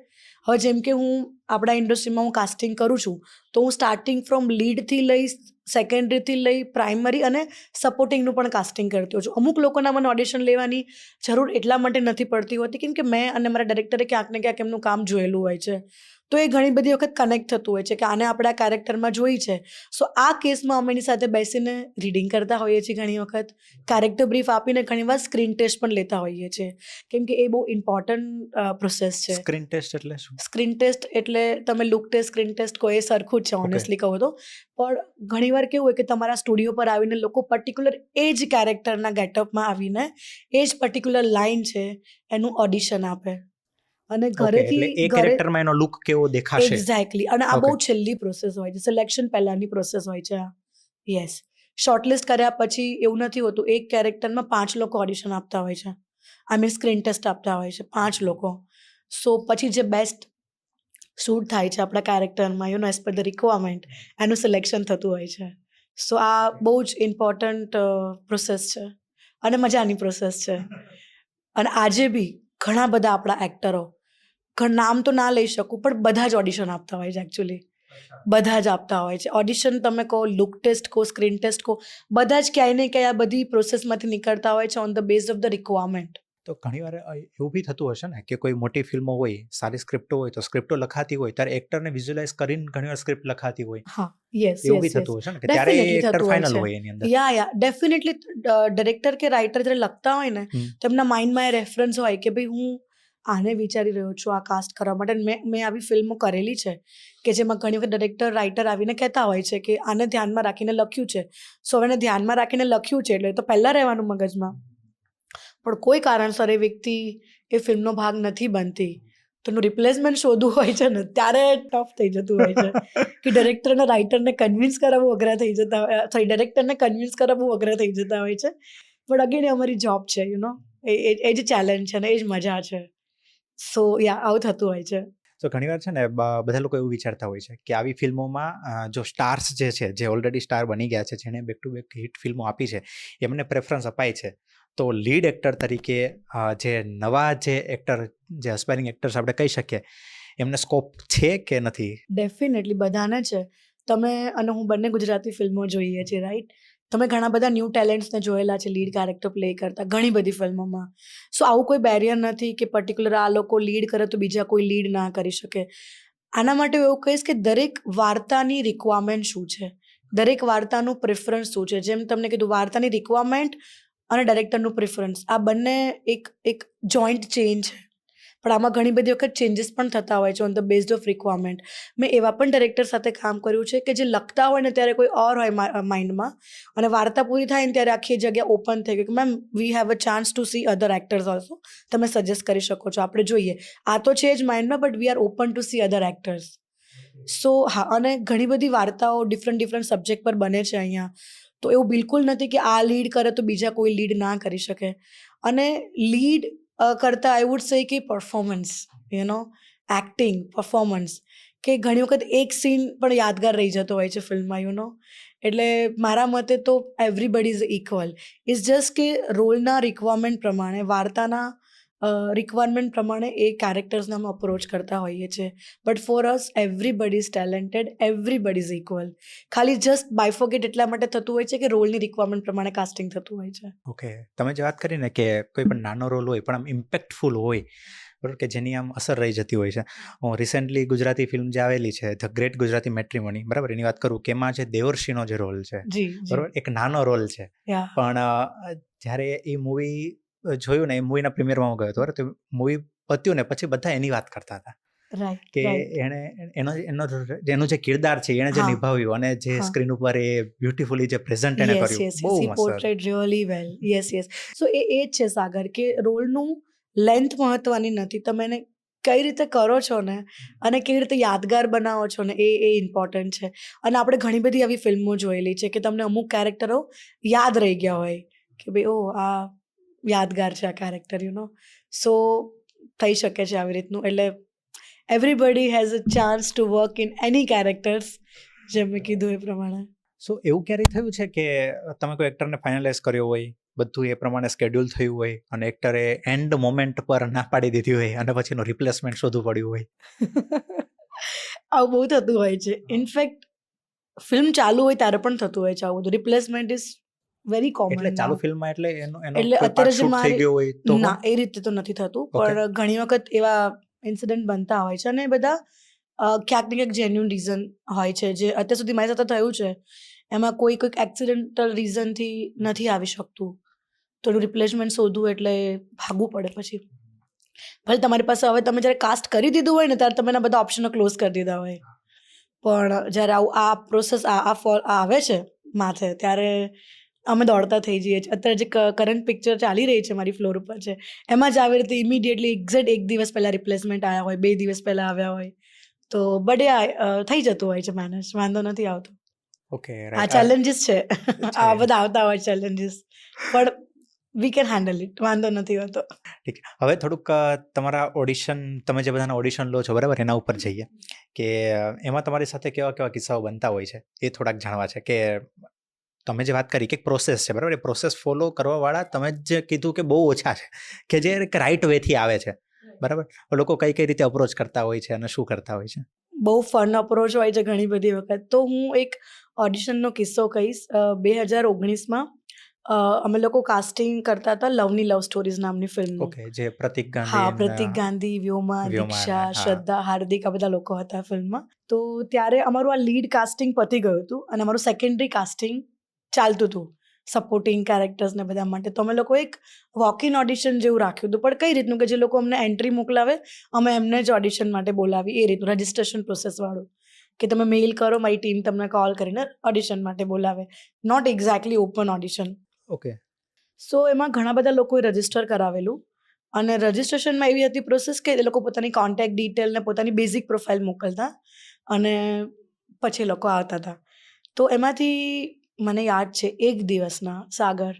જેમ કે હું આપણા ઇન્ડસ્ટ્રીમાં હું કાસ્ટિંગ કરું છું, તો હું સ્ટાર્ટિંગ ફ્રોમ લીડથી લઈ સેકન્ડરીથી લઈ પ્રાઇમરી અને સપોર્ટિંગનું પણ કાસ્ટિંગ કરતી હોઉં છું. અમુક લોકોના મને ઓડિશન લેવાની જરૂર એટલા માટે નથી પડતી હોતી કેમ કે મેં અને મારા ડાયરેક્ટરે ક્યાંક ને ક્યાંક એમનું કામ જોયેલું હોય છે. તો એ ઘણી બધી વખત કનેક્ટ થતું હોય છે કે આને આપણે આ કેરેક્ટરમાં જોઈ છે. સો આ કેસમાં અમે એની સાથે બેસીને રીડિંગ કરતા હોઈએ છીએ ઘણી વખત, કેરેક્ટર બ્રીફ આપીને ઘણીવાર સ્ક્રીન ટેસ્ટ પણ લેતા હોઈએ છીએ કેમ કે એ બહુ ઇમ્પોર્ટન્ટ પ્રોસેસ છે. સ્ક્રીન ટેસ્ટ એટલે શું? સ્ક્રીન ટેસ્ટ એટલે તમે લુક ટેસ્ટ, સ્ક્રીન ટેસ્ટ કહો એ સરખું જ છે ઓનેસ્ટલી કહો તો. પણ ઘણીવાર કેવું હોય કે તમારા સ્ટુડિયો પર આવીને લોકો પર્ટિક્યુલર એ જ કેરેક્ટરના ગેટઅપમાં આવીને એ જ પર્ટિક્યુલર લાઇન છે એનું ઓડિશન આપે અને ઘરેથી એ કેરેક્ટરમાં એનો લુક કેવો દેખાશે. એક્ઝેક્ટલી. અને આ બહુ છેલ્લી પ્રોસેસ હોય છે, સિલેક્શન પહેલાની પ્રોસેસ હોય છે. યસ, શોર્ટલિસ્ટ કર્યા પછી એવું નથી હોતું, એક કેરેક્ટરમાં 5 લોકો ઓડિશન આપતા હોય છે, આઈ મીન સ્ક્રીન ટેસ્ટ આપતા હોય છે 5 લોકો. સો પછી જે બેસ્ટ શૂટ થાય છે આપણા કેરેક્ટરમાં એઝ પર ધ રિક્વાયરમેન્ટ એનું સિલેક્શન થતું હોય છે. સો આ બહુ જ ઇમ્પોર્ટન્ટ પ્રોસેસ છે અને મજાની પ્રોસેસ છે. અને આજે બી ઘણા બધા આપણા એક્ટરો, નામ તો ના લઈ શકું પણ બધા જ ઓડિશન આપતા હોય છે એકચ્યુઅલી. બધા જ આપતા હોય છે ઓડિશન. તમે કહો લુક ટેસ્ટ કહો, સ્ક્રીન ટેસ્ટ કહો, બધા જ ક્યાંય ને ક્યાંય આ બધી પ્રોસેસમાંથી નીકળતા હોય છે on the base of the requirement. તો ઘણીવાર એવું બી થતું હશે ને કે કોઈ મોટી ફિલ્મો હોય, સારી સ્ક્રિપ્ટો હોય, તો સ્ક્રિપ્ટો લખાતી હોય ત્યારે એક્ટરને વિઝ્યુઅલાઇઝ કરીને ઘણીવાર સ્ક્રિપ્ટ લખાતી હોય. હા, યસ એવું યસ બી યસ, થતું હશે ને કે ત્યારે ડેફિનેટલી એક્ટર થતું હોય ફાઇનલ છે. હોય એની અંદર. યા ડેફિનેટલી ડાયરેક્ટર કે રાઇટર જ્યારે લખતા હોય ને તો એમના માઇન્ડમાં એ રેફરન્સ હોય કે ભાઈ હું આને વિચારી રહ્યો છું આ કાસ્ટ કરવા માટે. મેં આવી ફિલ્મો કરેલી છે કે જેમાં ઘણી વખત ડાયરેક્ટર રાઇટર આવીને કહેતા હોય છે કે આને ધ્યાનમાં રાખીને લખ્યું છે. સો એને ધ્યાનમાં રાખીને લખ્યું છે એટલે તો પહેલાં રહેવાનું મગજમાં, પણ કોઈ કારણસર એ વ્યક્તિ એ ફિલ્મનો ભાગ નથી બનતી તો એનું રિપ્લેસમેન્ટ શોધવું હોય છે ને ત્યારે ટફ થઈ જતું હોય છે કે ડાયરેક્ટરને રાઇટરને કન્વિન્સ કરાવવું અઘરા થઈ જતા હોય, સોરી ડાયરેક્ટરને કન્વિન્સ કરાવવું અઘરા થઈ જતા હોય છે. પણ અગેન એ અમારી જોબ છે, એ જ ચેલેન્જ છે ને એ જ મજા છે. સો આવું થતું હોય છે. તો ઘણીવાર છે ને બધા લોકો એવું વિચારતા હોય છે કે આવી ફિલ્મોમાં જો સ્ટાર્સ જે ઓલરેડી સ્ટાર બની ગયા છે, જેણે બેક ટુ બેક હિટ ફિલ્મો આપી છે, એમને પ્રેફરન્સ અપાય છે. તો લીડ એક્ટર તરીકે જે નવા જે એક્ટર, જે એસ્પાયરિંગ એક્ટર્સ આપણે કહી શકીએ, એમને સ્કોપ છે કે નથી? ડેફિનેટલી બધાને છે. તમે અને હું બંને ગુજરાતી ફિલ્મો જોઈએ છીએ, રાઈટ? તમે ઘણા બધા ન્યૂ ટેલેન્ટ્સને જોયેલા છે લીડ કેરેક્ટર પ્લે કરતા ઘણી બધી ફિલ્મોમાં. સો આવું કોઈ બેરિયર નથી કે પર્ટિક્યુલર આ લોકો લીડ કરે તો બીજા કોઈ લીડ ના કરી શકે. આના માટે હું એવું કહીશ કે દરેક વાર્તાની રિક્વાયરમેન્ટ શું છે, દરેક વાર્તાનું પ્રેફરન્સ શું છે. જેમ તમને કીધું, વાર્તાની રિક્વાયરમેન્ટ અને ડાયરેક્ટરનું પ્રેફરન્સ આ બંને એક જોઈન્ટ ચેઇન છે. પણ આમાં ઘણી બધી વખત ચેન્જીસ પણ થતા હોય છે on the based of requirement. મેં એવા પણ ડાયરેક્ટર સાથે કામ કર્યું છે કે જે લખતા હોય ને ત્યારે કોઈ ઓર હોય માઇન્ડમાં અને વાર્તા પૂરી થાય ને ત્યારે આખી જગ્યા ઓપન થઈ ગઈ કે ma'am we have a chance to see other actors also, તમે સજેસ્ટ કરી શકો છો, આપણે જોઈએ. આ તો છે જ માઇન્ડમાં, but we are open to see other actors. So હા, અને ઘણી બધી વાર્તાઓ ડિફરન્ટ સબ્જેક્ટ પર બને છે અહીંયા. તો એવું બિલકુલ નથી કે આ લીડ કરે તો બીજા કોઈ લીડ ના કરી શકે. અને લીડ કરતાં આઈ વુડ સે કે પરફોર્મન્સ, એક્ટિંગ, પરફોર્મન્સ, કે ઘણી વખત એક સીન પણ યાદગાર રહી જતો હોય છે ફિલ્મમાં. એટલે મારા મતે તો everybody is equal. It's just કે રોલના રિક્વાયરમેન્ટ પ્રમાણે, વાર્તાના રિક્વાયરમેન્ટ પ્રમાણે એ કેરેક્ટર્સને અમે અપ્રોચ કરતા હોઈએ છીએ. But for us everybody is talented, everybody is equal. ખાલી જસ્ટ બાયફોકેટ એટલા માટે થતું હોય છે કે રોલની રિક્વાયરમેન્ટ પ્રમાણે કાસ્ટિંગ થતું હોય છે. ઓકે, તમે જે વાત કરી ને કે કોઈ પણ નાનો રોલ હોય પણ આમ ઇમ્પેક્ટફુલ હોય, બરાબર, કે જેની આમ અસર રહી જતી હોય છે. હું રિસેન્ટલી ગુજરાતી ફિલ્મ જે આવેલી છે ધ ગ્રેટ ગુજરાતી મેટ્રીમોની, બરાબર, એની વાત કરું કે એમાં જે દેવર્ષિનો જે રોલ છે, બરાબર, એક નાનો રોલ છે, પણ જ્યારે એ મૂવી જોયું ને, એ મૂવીના પ્રીમિયરમાં હું ગયો હતો, તો મૂવી પત્યું ને પછી બધા એની વાત કરતા હતા કે એનું જે કિરદાર છે એણે જે નિભાવ્યું અને જે સ્ક્રીન ઉપર એ બ્યુટીફુલી જે પ્રેઝન્ટ એને કર્યું, બહુ મસ્ત. પોર્ટ્રેટ રિયલી વેલ. યસ. સો એ જ છે સાગર, કે રોલનું લેન્થ મહત્વની નથી, તમે એને કઈ રીતે કરો છો ને અને કેવી રીતે યાદગાર બનાવો છો ને એ ઇમ્પોર્ટન્ટ છે. અને આપણે ઘણી બધી આવી ફિલ્મો જોયેલી છે કે તમને અમુક કેરેક્ટરો યાદ રહી ગયા હોય કે ભાઈ આ યાદગાર છે આ કેરેક્ટર સો થઈ શકે છે આવી રીતનું. એટલે everybody has a chance to work in any characters, જેમ મેં કીધું એ પ્રમાણે. સો એવું ક્યારેય થયું છે કે તમે કોઈ એક્ટરને ફાઇનલાઇઝ કર્યો હોય, બધું એ પ્રમાણે સ્કેડ્યુલ થયું હોય અને એક્ટરે એન્ડ મોમેન્ટ પર ના પાડી દીધી હોય અને પછી એનું રિપ્લેસમેન્ટ શોધવું પડ્યું હોય? આવું બહુ થતું હોય છે. ઇનફેક્ટ ફિલ્મ ચાલુ હોય ત્યારે પણ થતું હોય છે આવું બધું. Replacement is very common. એટલે ચાલુ ફિલ્મમાં એટલે એનો એટલે કોઈ અત્યારે પાર્ટ જે શૂટ થઈ ગયો હોય તો ના, એ રીતે તો નથી થતું, Okay. પણ ઘણી વખત એવા ઇન્સિડન્ટ બનતા હોય છે અને એ બધા ક્યાંક ને ક્યાંક જેન્યુન રીઝન હોય છે. જે અત્યાર સુધી મારી સાથે થયું છે એમાં કોઈક એક્સિડન્ટલ રીઝનથી નથી આવી શકતું, તો એનું રિપ્લેસમેન્ટ શોધવું એટલે ભાગવું પડે. પછી ભલે તમારી પાસે હવે તમે જ્યારે કાસ્ટ કરી દીધું હોય ને ત્યારે તમે એના બધા ઓપ્શનો ક્લોઝ કરી દીધા હોય, પણ જ્યારે આવું આ પ્રોસેસ આવે છે માથે ત્યારે અમે દોડતા થઈ જઈએ છીએ. અત્યારે જે કરંટ પિક્ચર ચાલી રહી છે મારી ફ્લોર ઉપર છે એમાં જ આવી રીતે ઇમિડિયેટલી એક્ઝેક્ટ 1 દિવસ પહેલાં રિપ્લેસમેન્ટ આવ્યા હોય, 2 દિવસ પહેલાં આવ્યા હોય, તો બટ થઈ જતું હોય છે મેનેજ, વાંધો નથી આવતો. ઓકે, આ ચેલેન્જીસ છે, આ બધા આવતા હોય ચેલેન્જીસ, પણ વી કેન હેન્ડલ ઇટ, વાંધો નથી હોતો. ઠીક. હવે થોડુંક તમારા ઓડિશન, તમે જે બધાના ઓડિશન લો છો બરાબર, એના ઉપર જઈએ કે એમાં તમારી સાથે કેવા કેવા કિસ્સાઓ બનતા હોય છે એ થોડાક જાણવા છે. કે તમે જે વાત કરી કે પ્રોસેસ છે બરાબર, એ પ્રોસેસ ફોલો કરવાવાળા તમે જે કીધું કે બહુ ઓછા છે કે જે રાઈટ વેથી આવે છે બરાબર. લોકો કઈ કઈ રીતે અપ્રોચ કરતા હોય છે અને શું કરતા હોય છે? બહુ ફન અપ્રોચ હોય છે ઘણી બધી વખત. તો હું એક ઓડિશનનો કિસ્સો કહીશ. 2019માં અમે લોકો કાસ્ટિંગ કરતા હતા લવની લવ સ્ટોરીઝ નામની ફિલ્મનું. ઓકે, જે પ્રતિક ગાંધી હા, અને પ્રતિક ગાંધી, વ્યોમા, વ્યોમા દીક્ષા, અને હા. શ્રદ્ધા, હાર્દિક, આ બધા લોકો હતા ફિલ્મમાં. તો ત્યારે અમારું આ લીડ કાસ્ટિંગ પતી ગયું હતું અને અમારું સેકન્ડરી કાસ્ટિંગ ચાલતું હતું સપોર્ટિંગ કેરેક્ટર્સ ને બધા માટે. તો અમે લોકો એક વોક ઇન ઓડિશન જેવું રાખ્યું હતું, પણ કઈ રીતનું કે જે લોકો અમને એન્ટ્રી મોકલાવે અમે એમને જ ઓડિશન માટે બોલાવી, એ રીતનું રજિસ્ટ્રેશન પ્રોસેસવાળું કે તમે મેઇલ કરો, મારી ટીમ તમને કોલ કરીને ઓડિશન માટે બોલાવે, not exactly open audition. Okay. So એમાં ઘણા બધા લોકોએ રજિસ્ટર કરાવેલું અને રજિસ્ટ્રેશનમાં એવી હતી પ્રોસેસ કે એ લોકો પોતાની કોન્ટેક્ટ ડિટેલ ને પોતાની બેઝિક પ્રોફાઇલ મોકલતા અને પછી એ લોકો આવતા હતા. તો એમાંથી મને યાદ છે એક દિવસના સાગર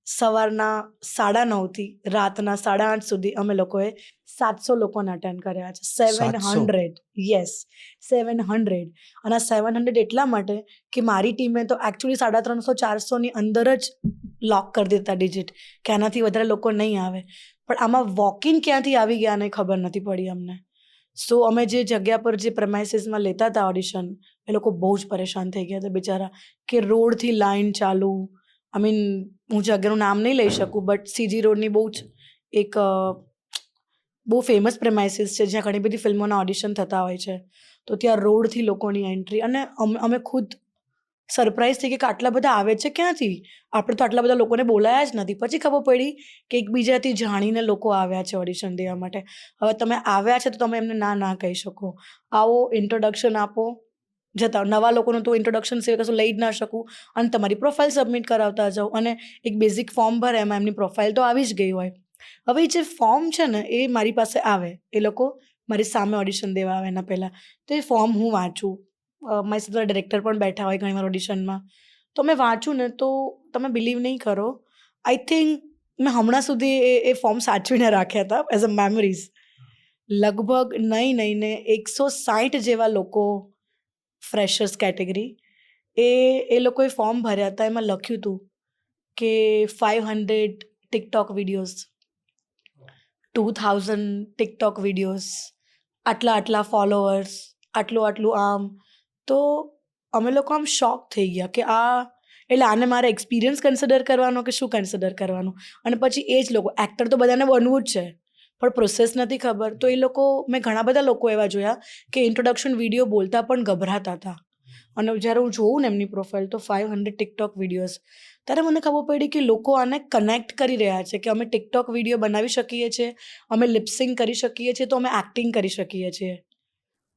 સવારના 9:30થી રાતના 8:30 સુધી અમે લોકોએ 700 લોકોને અટેન્ડ કર્યા છે. 700, યસ, 700. અને આ 700 એટલા માટે કે મારી ટીમે તો એકચ્યુઅલી 350-400ની અંદર જ લોક કરી દીધા ડિજિટ કે આનાથી વધારે લોકો નહીં આવે, પણ આમાં વોક ઇન ક્યાંથી આવી ગયા ને ખબર નથી પડી અમને. સો અમે જે જગ્યા પર જે પ્રેમાઇસીસમાં લેતા હતા ઓડિશન, એ લોકો બહુ જ પરેશાન થઈ ગયા હતા બિચારા, કે રોડથી લાઈન ચાલુ. આઈ મીન હું જગ્યાનું નામ નહીં લઈ શકું, બટ સીજી રોડની બહુ જ એક બહુ ફેમસ પ્રેમાઇસીસ છે જ્યાં ઘણી બધી ફિલ્મોના ઓડિશન થતા હોય છે. તો ત્યાં રોડથી લોકોની એન્ટ્રી, અને અમે ખુદ સરપ્રાઈઝ થઈ ગયા કે આટલા બધા આવે છે ક્યાંથી, આપણે તો આટલા બધા લોકોને બોલાયા જ નથી. પછી ખબર પડી કે એકબીજાથી જાણીને લોકો આવ્યા છે ઓડિશન દેવા માટે. હવે તમે આવ્યા છે તો તમે એમને ના કહી શકો. આવો, ઇન્ટ્રોડક્શન આપો, જતા. નવા લોકોનું તો ઇન્ટ્રોડક્શન સિવાય કશું લઈ જ ના શકું અને તમારી પ્રોફાઇલ સબમિટ કરાવતા જાઓ અને એક બેઝિક ફોર્મ ભરે, એમાં એમની પ્રોફાઇલ તો આવી જ ગઈ હોય. હવે જે ફોર્મ છે ને એ મારી પાસે આવે, એ લોકો મારી સામે ઓડિશન દેવા આવે એના પહેલાં, તો એ ફોર્મ હું વાંચું. મારી સાથે ડિરેક્ટર પણ બેઠા હોય ઘણીવાર ઓડિશનમાં, તો મેં વાંચું ને તો તમે બિલીવ નહીં કરો, આઈ થિંક મેં હમણાં સુધી એ ફોર્મ સાચવીને રાખ્યા હતા એઝ અ મેમરીઝ. લગભગ નહીં ને 160 જેવા લોકો, ફ્રેશર્સ કેટેગરી, એ લોકોએ ફોર્મ ભર્યા હતા. એમાં લખ્યું હતું કે 500 ટિકટોક વિડીયોઝ, 2000 ટિકટોક વિડીયોઝ, આટલા ફોલોઅર્સ, આટલું આમ. તો અમે લોકો આમ શોક થઈ ગયા કે એટલે આને મારે એક્સપિરિયન્સ કન્સિડર કરવાનો કે શું કન્સિડર કરવાનું. અને પછી એ જ લોકો, એક્ટર તો બધાને બનવું જ છે પણ પ્રોસેસ નથી ખબર. તો એ લોકો, મેં ઘણા બધા લોકો એવા જોયા કે ઇન્ટ્રોડક્શન વિડીયો બોલતા પણ ગભરાતા હતા. અને જ્યારે હું જોઉં ને એમની પ્રોફાઇલ તો 500 ટિકટોક વિડીયોઝ, ત્યારે મને ખબર પડી કે લોકો આને કનેક્ટ કરી રહ્યા છે કે અમે ટિકટોક વિડીયો બનાવી શકીએ છીએ, અમે લિપસિંગ કરી શકીએ છીએ, તો અમે એક્ટિંગ કરી શકીએ છીએ.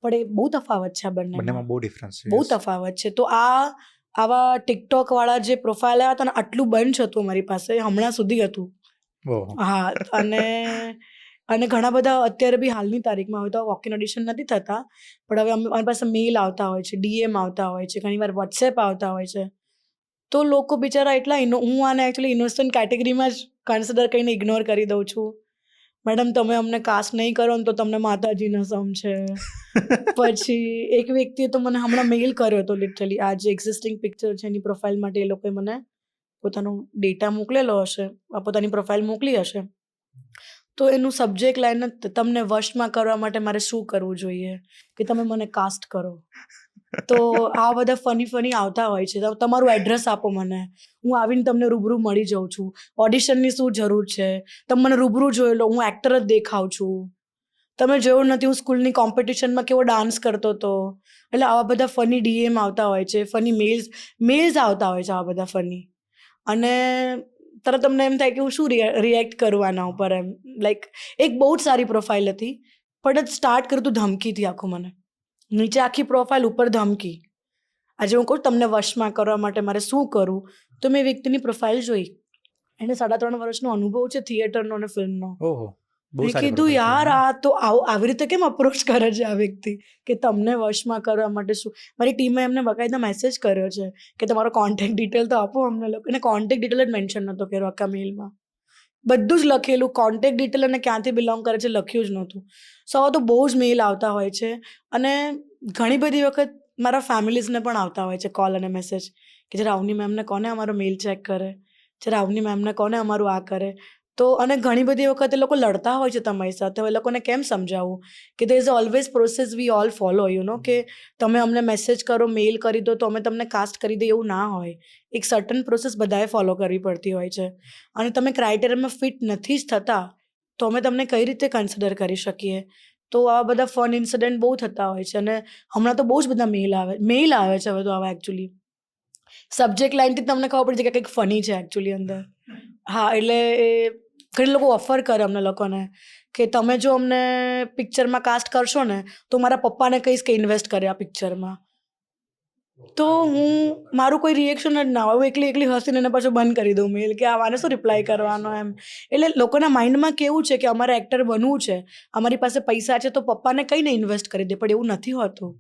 પણ એ બહુ તફાવત છે આ બંનેમાં, બહુ ડિફરન્સ છે. બહુ તફાવત છે. તો આવા ટિકટોક વાળા જે પ્રોફાઇલ આવ્યા હતા ને, આટલું બંચ હતું મારી પાસે હમણાં સુધી હતું. ઓહો. હા, અને અને ઘણા બધા અત્યારે બી હાલની તારીખમાં હોય તો વોક ઇન ઓડિશન નથી થતા, પણ હવે અમારી પાસે મેલ આવતા હોય છે, ડીએમ આવતા હોય છે, ઘણીવાર વોટ્સએપ આવતા હોય છે. તો લોકો બિચારા એટલા હું આને એકચ્યુઅલી ઇનોસન્ટ કેટેગરીમાં જ કન્સિડર કરીને ઇગ્નોર કરી દઉં છું. મેડમ તમે અમને કાસ્ટ નહીં કરો ને તો તમને માતાજીનો સમ છે. પછી એક વ્યક્તિએ તો મને હમણાં મેલ કર્યો હતો લિટરલી, આ જે એક્ઝિસ્ટિંગ પિક્ચર છે એની પ્રોફાઇલ માટે એ લોકોએ મને પોતાનો ડેટા મોકલેલો હશે, પોતાની પ્રોફાઇલ મોકલી હશે. તો એનું સબ્જેક્ટ લાઈન તમને વશમાં કરવા માટે મારે શું કરવું જોઈએ કે તમે મને કાસ્ટ કરો. તો આ બધા ફની આવતા હોય છે. તમારું એડ્રેસ આપો મને, હું આવીને તમને રૂબરૂ મળી જાઉં છું. ઓડિશનની શું જરૂર છે, તમે મને રૂબરૂ જોઈ લો, હું એક્ટર જ દેખાઉં છું. તમે જોયું નથી હું સ્કૂલની કોમ્પિટિશનમાં કેવો ડાન્સ કરતો હતો. એટલે આવા બધા ફની ડીએમ આવતા હોય છે, ફની મેલ્સ આવતા હોય છે આવા બધા ફની. અને તરત તમને એમ થાય કે હું શું રિએક્ટ કરું આના ઉપર એમ. લાઈક એક બહુ જ સારી પ્રોફાઇલ હતી, પણ સ્ટાર્ટ કર્યું હતું ધમકીથી આખું. મને નીચે આખી પ્રોફાઇલ, ઉપર ધમકી. આજે હું કહું તમને વશમાં કરવા માટે મારે શું કરું, તો મેં વ્યક્તિની પ્રોફાઇલ જોઈ. એને 3.5 વર્ષનો અનુભવ છે થિયેટરનો અને ફિલ્મનો. ઓહો, મેં કીધું યાર આ તો આવી રીતે કેમ અપ્રોચ કરે છે આ વ્યક્તિ કે તમને વશમાં કરવા માટે શું. મારી ટીમે એમને બકાયદા મેસેજ કર્યો છે કે તમારો કોન્ટેક્ટ ડિટેલ તો આપો અમને લોકો. એને કોન્ટેક્ટ ડિટેલ જ મેન્શન નહોતો કર્યો આખા મેલમાં. બધું જ લખેલું, કોન્ટેક્ટ ડિટેલ અને ક્યાંથી બિલોંગ કરે છે લખ્યું જ નહોતું. સો તો બહુ જ મેલ આવતા હોય છે. અને ઘણી બધી વખત મારા ફેમિલીઝને પણ આવતા હોય છે કોલ અને મેસેજ કે જરા અવની મેમને કોને અમારો મેલ ચેક કરે, જરા અવની મેમને કોને અમારું આ કરે. તો અને ઘણી બધી વખત એ લોકો લડતા હોય છે તમારી સાથે. એ લોકોને કેમ સમજાવવું કે there is always process we all follow, કે તમે અમને મેસેજ કરો, મેલ કરી દો તો અમે તમને કાસ્ટ કરી દઈએ, એવું ના હોય. એક સર્ટન પ્રોસેસ બધાએ ફોલો કરવી પડતી હોય છે. અને તમે ક્રાઇટેરિયામાં ફિટ નથી જ થતા તો અમે તમને કઈ રીતે કન્સિડર કરી શકીએ. તો આવા બધા ફન ઇન્સિડન્ટ બહુ થતા હોય છે. અને હમણાં તો બહુ જ બધા મેલ આવે છે હવે તો આવા. એકચ્યુઅલી સબ્જેક્ટ લાઇનથી તમને ખબર પડી જાય કે કંઈક ફની છે એકચ્યુઅલી અંદર. હા, એટલે એ ઘણા લોકો ઓફર કરે અમને લોકોને કે તમે જો અમને પિક્ચરમાં કાસ્ટ કરશો ને તો મારા પપ્પાને કહીશ કે ઇન્વેસ્ટ કરે આ પિક્ચરમાં. તો મારું કોઈ રિએક્શન જ ના હોય. હું એકલી હસીને એને પાછું બંધ કરી દઉં મેલ કે આને શું રિપ્લાય કરવાનો એમ. એટલે લોકોના માઇન્ડમાં કેવું છે કે અમારે એક્ટર બનવું છે, અમારી પાસે પૈસા છે તો પપ્પાને કહીને ઇન્વેસ્ટ કરી દે, પણ એવું નથી હોતું.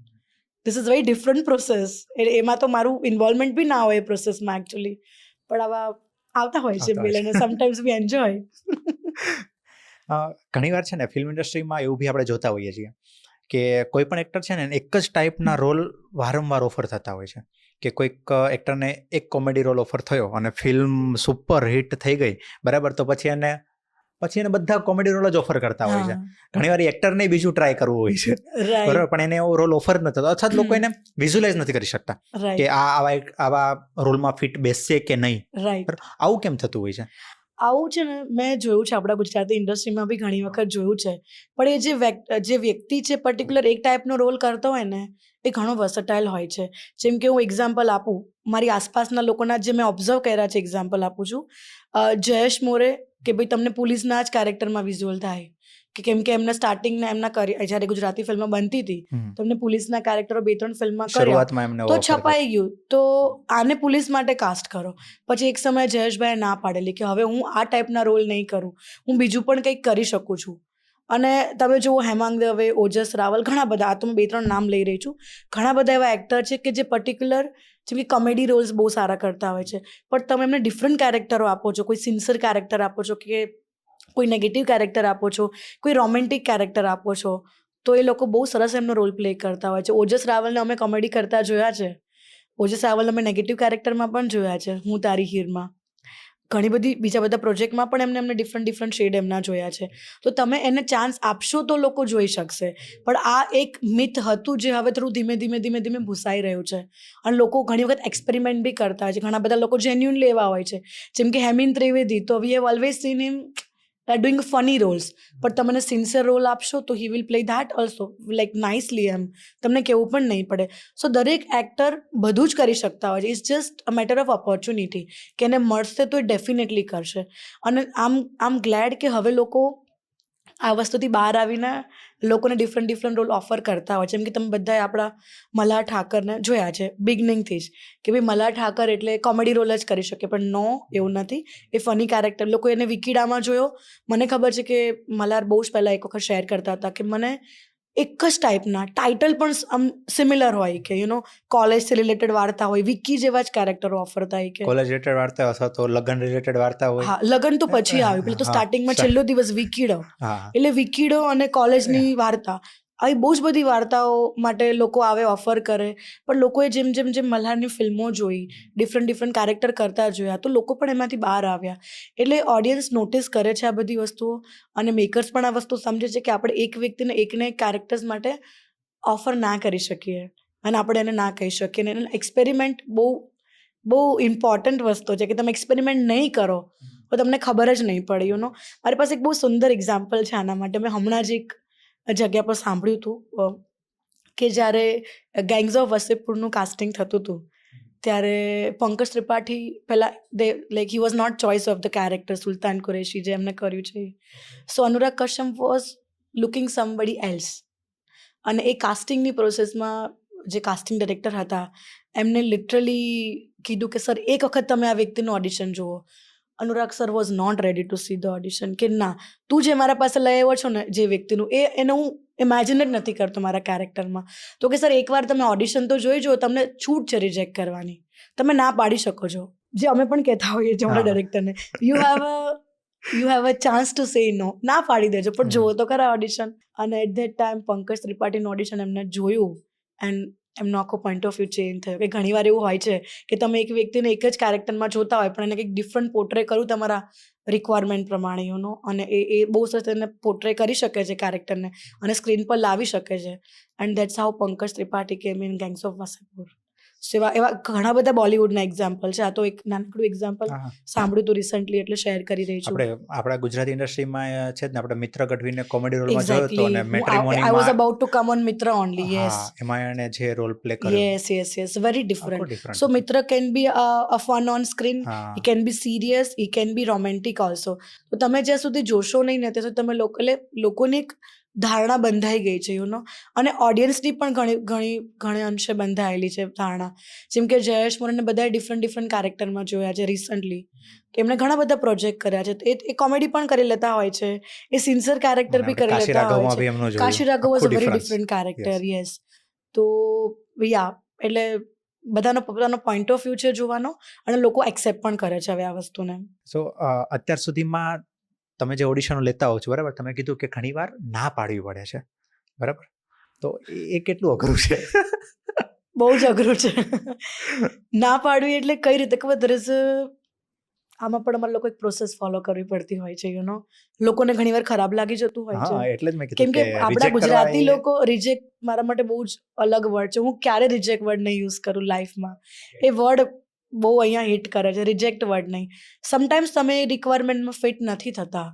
This is very different process. એમાં તો મારું ઇન્વોલ્વમેન્ટ બી ના હોય એ પ્રોસેસમાં એકચ્યુઅલી. પણ આવા આવતા હોય છે મેલ અને સમટાઈમ્સ વી એન્જોય. ઘણીવાર છે ને ફિલ્મ ઇન્ડસ્ટ્રીમાં એવું બી આપણે જોતા હોઈએ છીએ કે કોઈ પણ એક્ટર છે ને એક જ ટાઈપના રોલ વારંવાર ઓફર થતા હોય છે. કે કોઈક એક્ટરને એક કોમેડી રોલ ઓફર થયો અને ફિલ્મ સુપર હિટ થઈ ગઈ, બરાબર, તો પછી એને બધા કોમેડી રોલ જ ઓફર કરતા હોય છે. ઘણીવાર એક્ટરને બીજું ટ્રાય કરવું હોય છે, બરાબર, પણ એને એવો રોલ ઓફર નથી થતો, અથવા લોકો એને વિઝ્યુલાઇઝ નથી કરી શકતા કે આવા રોલમાં ફિટ બેસશે કે નહીં. આવું કેમ થતું હોય છે? આવું છે ને મેં જોયું છે આપણા ગુજરાતી ઇન્ડસ્ટ્રીમાં બી ઘણી વખત જોયું છે. પણ એ જે વ્યક્તિ છે પર્ટિક્યુલર એક ટાઈપનો રોલ કરતો હોય ને એ ઘણો વર્સટાઇલ હોય છે. જેમ કે હું એક્ઝામ્પલ આપું, મારી આસપાસના લોકોના જે મેં ઓબ્ઝર્વ કર્યા છે એક્ઝામ્પલ આપું છું. જયેશ મોરે કે ભાઈ તમને પોલીસના જ કેરેક્ટરમાં વિઝ્યુઅલ થાય કે કેમ કે એમના સ્ટાર્ટિંગના જ્યારે ગુજરાતી ફિલ્મ બનતી હતી તો એમને પોલીસના કેરેક્ટરો 2-3 ફિલ્મમાં કર્યા તો છપાઈ ગયું. તો આને પોલીસ માટે કાસ્ટ કરો. પછી એક સમયે જયેશભાઈએ ના પાડેલી કે હવે હું આ ટાઈપના રોલ નહીં કરું, હું બીજું પણ કંઈક કરી શકું છું. અને તમે જુઓ હેમાંગ દવે, ઓજસ રાવલ, ઘણા બધા, આ તો હું 2-3 નામ લઈ રહી છું, ઘણા બધા એવા એક્ટર છે કે જે પર્ટિક્યુલર જેમ કે કોમેડી રોલ્સ બહુ સારા કરતા હોય છે, પણ તમે એમને ડિફરન્ટ કેરેક્ટરો આપો છો. કોઈ સિન્સિયર કેરેક્ટર આપો છો કે કોઈ નેગેટિવ કેરેક્ટર આપો છો, કોઈ રોમેન્ટિક કેરેક્ટર આપો છો, તો એ લોકો બહુ સરસ એમનો રોલ પ્લે કરતા હોય છે. ઓજસ રાવલને અમે કોમેડી કરતા જોયા છે. ઓજસ રાવલ અમે નેગેટિવ કેરેક્ટરમાં પણ જોયા છે, હું તારી હીરમાં. ઘણી બધી બીજા બધા પ્રોજેક્ટમાં પણ એમને ડિફરન્ટ શેડ એમના જોયા છે. તો તમે એને ચાન્સ આપશો તો લોકો જોઈ શકશે. પણ આ એક મિથ હતું જે હવે થોડું ધીમે ભૂસાઈ રહ્યું છે. અને લોકો ઘણી વખત એક્સપેરિમેન્ટ બી કરતા હોય છે. ઘણા બધા લોકો જેન્યુઅનલી એવા હોય છે, જેમ કે હેમિન ત્રિવેદી, તો we have always seen him doing funny roles. પણ તમને સિન્સિયર રોલ આપશો તો he will play that also like nicely એમ. તમને કેવું પણ નહીં પડે. સો દરેક એક્ટર બધું જ કરી શકતા હોય છે. It's just a matter of opportunity કે એને મળશે તો એ ડેફિનેટલી કરશે. અને આમ ગ્લેડ કે હવે લોકો આ વસ્તુથી બહાર આવીને લોકોને ડિફરન્ટ રોલ ઓફર કરતા હોય છે. જેમ કે તમે બધાએ આપણા મલ્હાર ઠાકરને જોયા છે બિગનિંગથી જ, કે ભાઈ મલ્હાર ઠાકર એટલે કોમેડી રોલ જ કરી શકે, પણ નો, એવું નથી. એ ફની કેરેક્ટર. લોકો એને વિકીડામાં જોયો. મને ખબર છે કે મલ્હાર બહુ જ પહેલાં એક વખત શેર કરતા હતા કે મને એક જ ટાઈપના ટાઇટલ પણ આમ સિમિલર હોય, કે કોલેજથી રિલેટેડ વાર્તા હોય, વિકી જેવા જ કેરેક્ટરો ઓફર થાય કે કોલેજ રિલેટેડ વાર્તા અથવા તો લગ્ન રિલેટેડ વાર્તા હોય. હા, લગ્ન તો પછી આવ્યું. પેલું તો સ્ટાર્ટિંગમાં છેલ્લો દિવસ વિકીડો, હા, એટલે વિકીડો અને કોલેજની વાર્તા, આવી બહુ જ બધી વાર્તાઓ માટે લોકો આવે, ઓફર કરે. પણ લોકોએ જેમ જેમ જેમ મલ્હારની ફિલ્મો જોઈ, ડિફરન્ટ કેરેક્ટર કરતા જોયા, તો લોકો પણ એમાંથી બહાર આવ્યા. એટલે ઓડિયન્સ નોટિસ કરે છે આ બધી વસ્તુઓ, અને મેકર્સ પણ આ વસ્તુ સમજે છે કે આપણે એક વ્યક્તિને એકને એક કેરેક્ટર્સ માટે ઓફર ના કરી શકીએ, અને આપણે એને ના કહી શકીએ. અને એક્સપેરિમેન્ટ બહુ બહુ ઇમ્પોર્ટન્ટ વસ્તુ છે, કે તમે એક્સપેરિમેન્ટ નહીં કરો તો તમને ખબર જ નહીં પડે. મારી પાસે એક બહુ સુંદર એક્ઝામ્પલ છે આના માટે. મેં હમણાં જ એક જગ્યા પર સાંભળ્યું હતું કે જ્યારે ગેંગ્સ ઓફ વસેપુરનું કાસ્ટિંગ થતું હતું, ત્યારે પંકજ ત્રિપાઠી પહેલાં he was not choice of the character Sultan Qureshi જે એમને કર્યું છે. So Anurag Kashyap was looking somebody else, અને એ કાસ્ટિંગની પ્રોસેસમાં જે કાસ્ટિંગ ડિરેક્ટર હતા એમને લિટરલી કીધું કે સર એક વખત તમે આ વ્યક્તિનું ઓડિશન જુઓ. Anurag sir was not ready to see the audition, કે ના, તું જે મારા પાસે લઈ આવ્યો છો ને જે વ્યક્તિનું, એને હું ઇમેજિન જ નથી કરતો મારા કેરેક્ટરમાં. તો કે સર એકવાર તમે ઓડિશન તો જોઈ જુઓ, તમને છૂટ છે રિજેક્ટ કરવાની, તમે ના પાડી શકો છો. જે અમે પણ કહેતા હોઈએ છીએ અમારા ડિરેક્ટરને, you have a chance to say no, ના પાડી દેજો, પણ જુઓ તો ખરા ઓડિશન. અને એટ ધેટ ટાઈમ પંકજ ત્રિપાઠીનું ઓડિશન એમને જોયું, એન્ડ એમનો આખો પોઈન્ટ ઓફ વ્યૂ ચેન્જ થયો. કે ઘણીવાર એવું હોય છે કે તમે એક વ્યક્તિને એક જ કેરેક્ટરમાં જોતા હોય, પણ એને કંઈક ડિફરન્ટ પોર્ટ્રે કરું તમારા રિક્વાયરમેન્ટ પ્રમાણે, અને એ બહુ સરસ એને પોર્ટ્રે કરી શકે છે કેરેક્ટરને, અને સ્ક્રીન પર લાવી શકે છે. And that's how Pankaj Tripathi કેમ ઇન ગેંગ્સ ઓફ વસેપુર. એવા ઘણા બધા બોલિવૂડના એક્ઝામ્પલ છે. આ તો એક નાનકડું એક્ઝામ્પલ સાંભળ્યું હતું રિસન્ટલી, એટલે શેર કરી રહી છું. આપણા ગુજરાતી ઇન્ડસ્ટ્રીમાં છે ને, આપણે મિત્ર ગઢવીને કોમેડી રોલમાં જોયો હતો, અને I was about to come on Mitra only. Yes, એમાં એને જે રોલ પ્લે કર્યો, yes, very different. So Mitra can be a fun on screen, ઈ કેન બી સિરિયસ, ઈ કેન બી રોમેન્ટિક ઓલ્સો. તો તમે જ્યાં સુધી જોશો નહીં ને ત્યાં સુધી તમે લોકોની એક ધારણા બંધાઈ ગઈ છે, અને ઓડિયન્સની પણ ઘણી અંશે બંધાયેલી છે ધારણા. જેમ કે જયેશ મોરને બધાએ ડિફરન્ટ કેરેક્ટરમાં જોયા છે રિસન્ટલી, કે એમણે ઘણા બધા પ્રોજેક્ટ કર્યા છે. એ કોમેડી પણ કરી લેતા હોય છે, એ સિન્સિયર કેરેક્ટર બી કરી લેતા હોય છે. Kashi Raghav was a very different character. Yes. તો યા, એટલે પોતાનો પોઈન્ટ ઓફ વ્યૂ છે જોવાનો, અને લોકો એક્સેપ્ટ પણ કરે છે હવે આ વસ્તુને. સો અત્યાર સુધીમાં તમે જે ઓડિશનો લેતા હો છો, બરાબર, તમે કીધું કે ઘણીવાર ના પાડવી પડે છે, બરાબર, તો એ કેટલું અઘરું છે? બહુ જ અઘરું છે. ના પાડવી એટલે કઈ રીતે ખબર? there is આમાં પણ અમારે લોકો એક પ્રોસેસ ફોલો કરવી પડતી હોય છે. લોકોને ઘણીવાર ખરાબ લાગી જતું હોય છે. એટલે જ મેં કીધું કેમ કે આપણા ગુજરાતી લોકો રિજેક્ટ, મારા માટે બહુ જ અલગ વર્ડ છે. હું ક્યારે રિજેક્ટ વર્ડ નહીં યુઝ કરું લાઈફમાં. એ વર્ડ બહુ અહીંયા હિટ કરે છે, રિજેક્ટ વર્ડ નહીં. સમટાઈમ્સ તમે રિક્વાયરમેન્ટમાં ફિટ નથી થતા,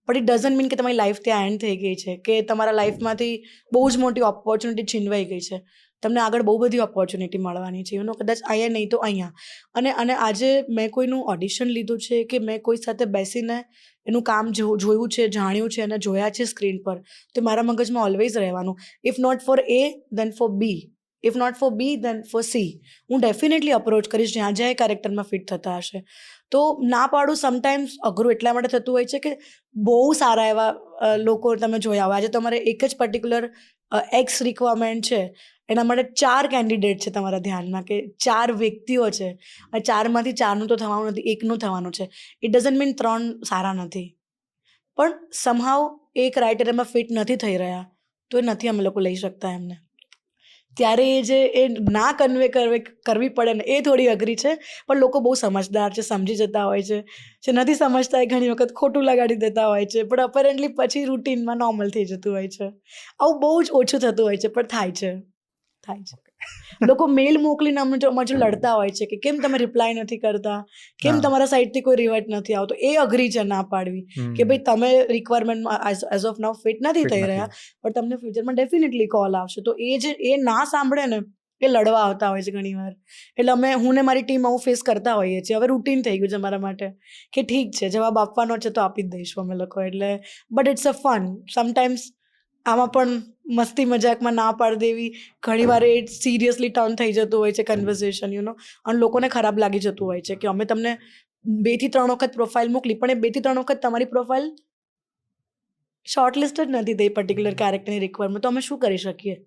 પણ ઇટ ડઝન્ટ મીન કે તમારી લાઈફ ત્યાં એન્ડ થઈ ગઈ છે, કે તમારા લાઈફમાંથી બહુ જ મોટી ઓપોર્ચ્યુનિટી છીનવાઈ ગઈ છે. તમને આગળ બહુ બધી ઓપોર્ચ્યુનિટી મળવાની છે, કદાચ અહીંયા નહીં તો અહીંયા. અને આજે મેં કોઈનું ઓડિશન લીધું છે, કે મેં કોઈ સાથે બેસીને એનું કામ જોયું છે, જાણ્યું છે, અને જોયા છે સ્ક્રીન પર, તો મારા મગજમાં ઓલવેઝ રહેવાનું, if not for A then for B, if not for B then for C. હું ડેફિનેટલી અપ્રોચ કરીશ જ્યાં એ કેરેક્ટરમાં ફિટ થતા હશે. તો ના પાડું સમટાઈમ્સ અઘરું એટલા માટે થતું હોય છે કે બહુ સારા એવા લોકો તમે જોયા હોય. આજે તમારે એક જ પર્ટિક્યુલર એક્સ રિક્વાયરમેન્ટ છે, એના માટે 4 કેન્ડિડેટ છે તમારા ધ્યાનમાં, કે 4 વ્યક્તિઓ છે, અને 4માંથી 4નું તો થવાનું નથી, એકનું થવાનું છે. ઇટ ડઝન્ટ મીન 3 સારા નથી, પણ સમહાવ એ ક્રાઇટેરિયામાં ફિટ નથી થઈ રહ્યા, તો એ નથી અમે લોકો લઈ શકતા એમને. ત્યારે એ ના કન્વે કરવી પડે ને, એ થોડી અઘરી છે. પણ લોકો બહુ સમજદાર છે, સમજી જતા હોય છે. જે નથી સમજતા એ ઘણી વખત ખોટું લગાડી દેતા હોય છે, પણ અપેરેન્ટલી પછી રૂટીનમાં નોર્મલ થઈ જતું હોય છે. આવું બહુ જ ઓછું થતું હોય છે, પણ થાય છે. લોકો મેલ મોકલીને અમારે લડતા હોય છે કે કેમ તમે રિપ્લાય નથી કરતા, કેમ તમારા સાઈડથી કોઈ રિવર્ટ નથી આવતો. એ અઘરી છે ના પાડવી, કે ભાઈ તમે રિક્વાયરમેન્ટમાં એઝ ઓફ નાઉ ફિટ નથી થઈ રહ્યા, પણ તમને ફ્યુચરમાં ડેફિનેટલી કોલ આવશે. તો એ ના સાંભળે ને, એ લડવા આવતા હોય છે ઘણીવાર. એટલે હું ને મારી ટીમ આવું ફેસ કરતા હોઈએ છીએ. હવે રૂટીન થઈ ગયું છે મારા માટે કે ઠીક છે, જવાબ આપવાનો છે તો આપી જ દઈશું અમે લોકો. એટલે but it's a fun. Sometimes આમાં પણ મસ્તી મજાકમાં ના પાડી દેવી, ઘણીવાર એ સિરિયસલી ટર્ન થઈ જતું હોય છે કન્વર્ઝેશન, અને લોકોને ખરાબ લાગી જતું હોય છે કે અમે તમને 2 થી 3 વખત પ્રોફાઇલ મોકલી, પણ એ 2 થી 3 વખત તમારી પ્રોફાઇલ શોર્ટલિસ્ટ જ નથી તે પર્ટિક્યુલર કેરેક્ટરની રિક્વાયરમેન્ટ, તો અમે શું કરી શકીએ?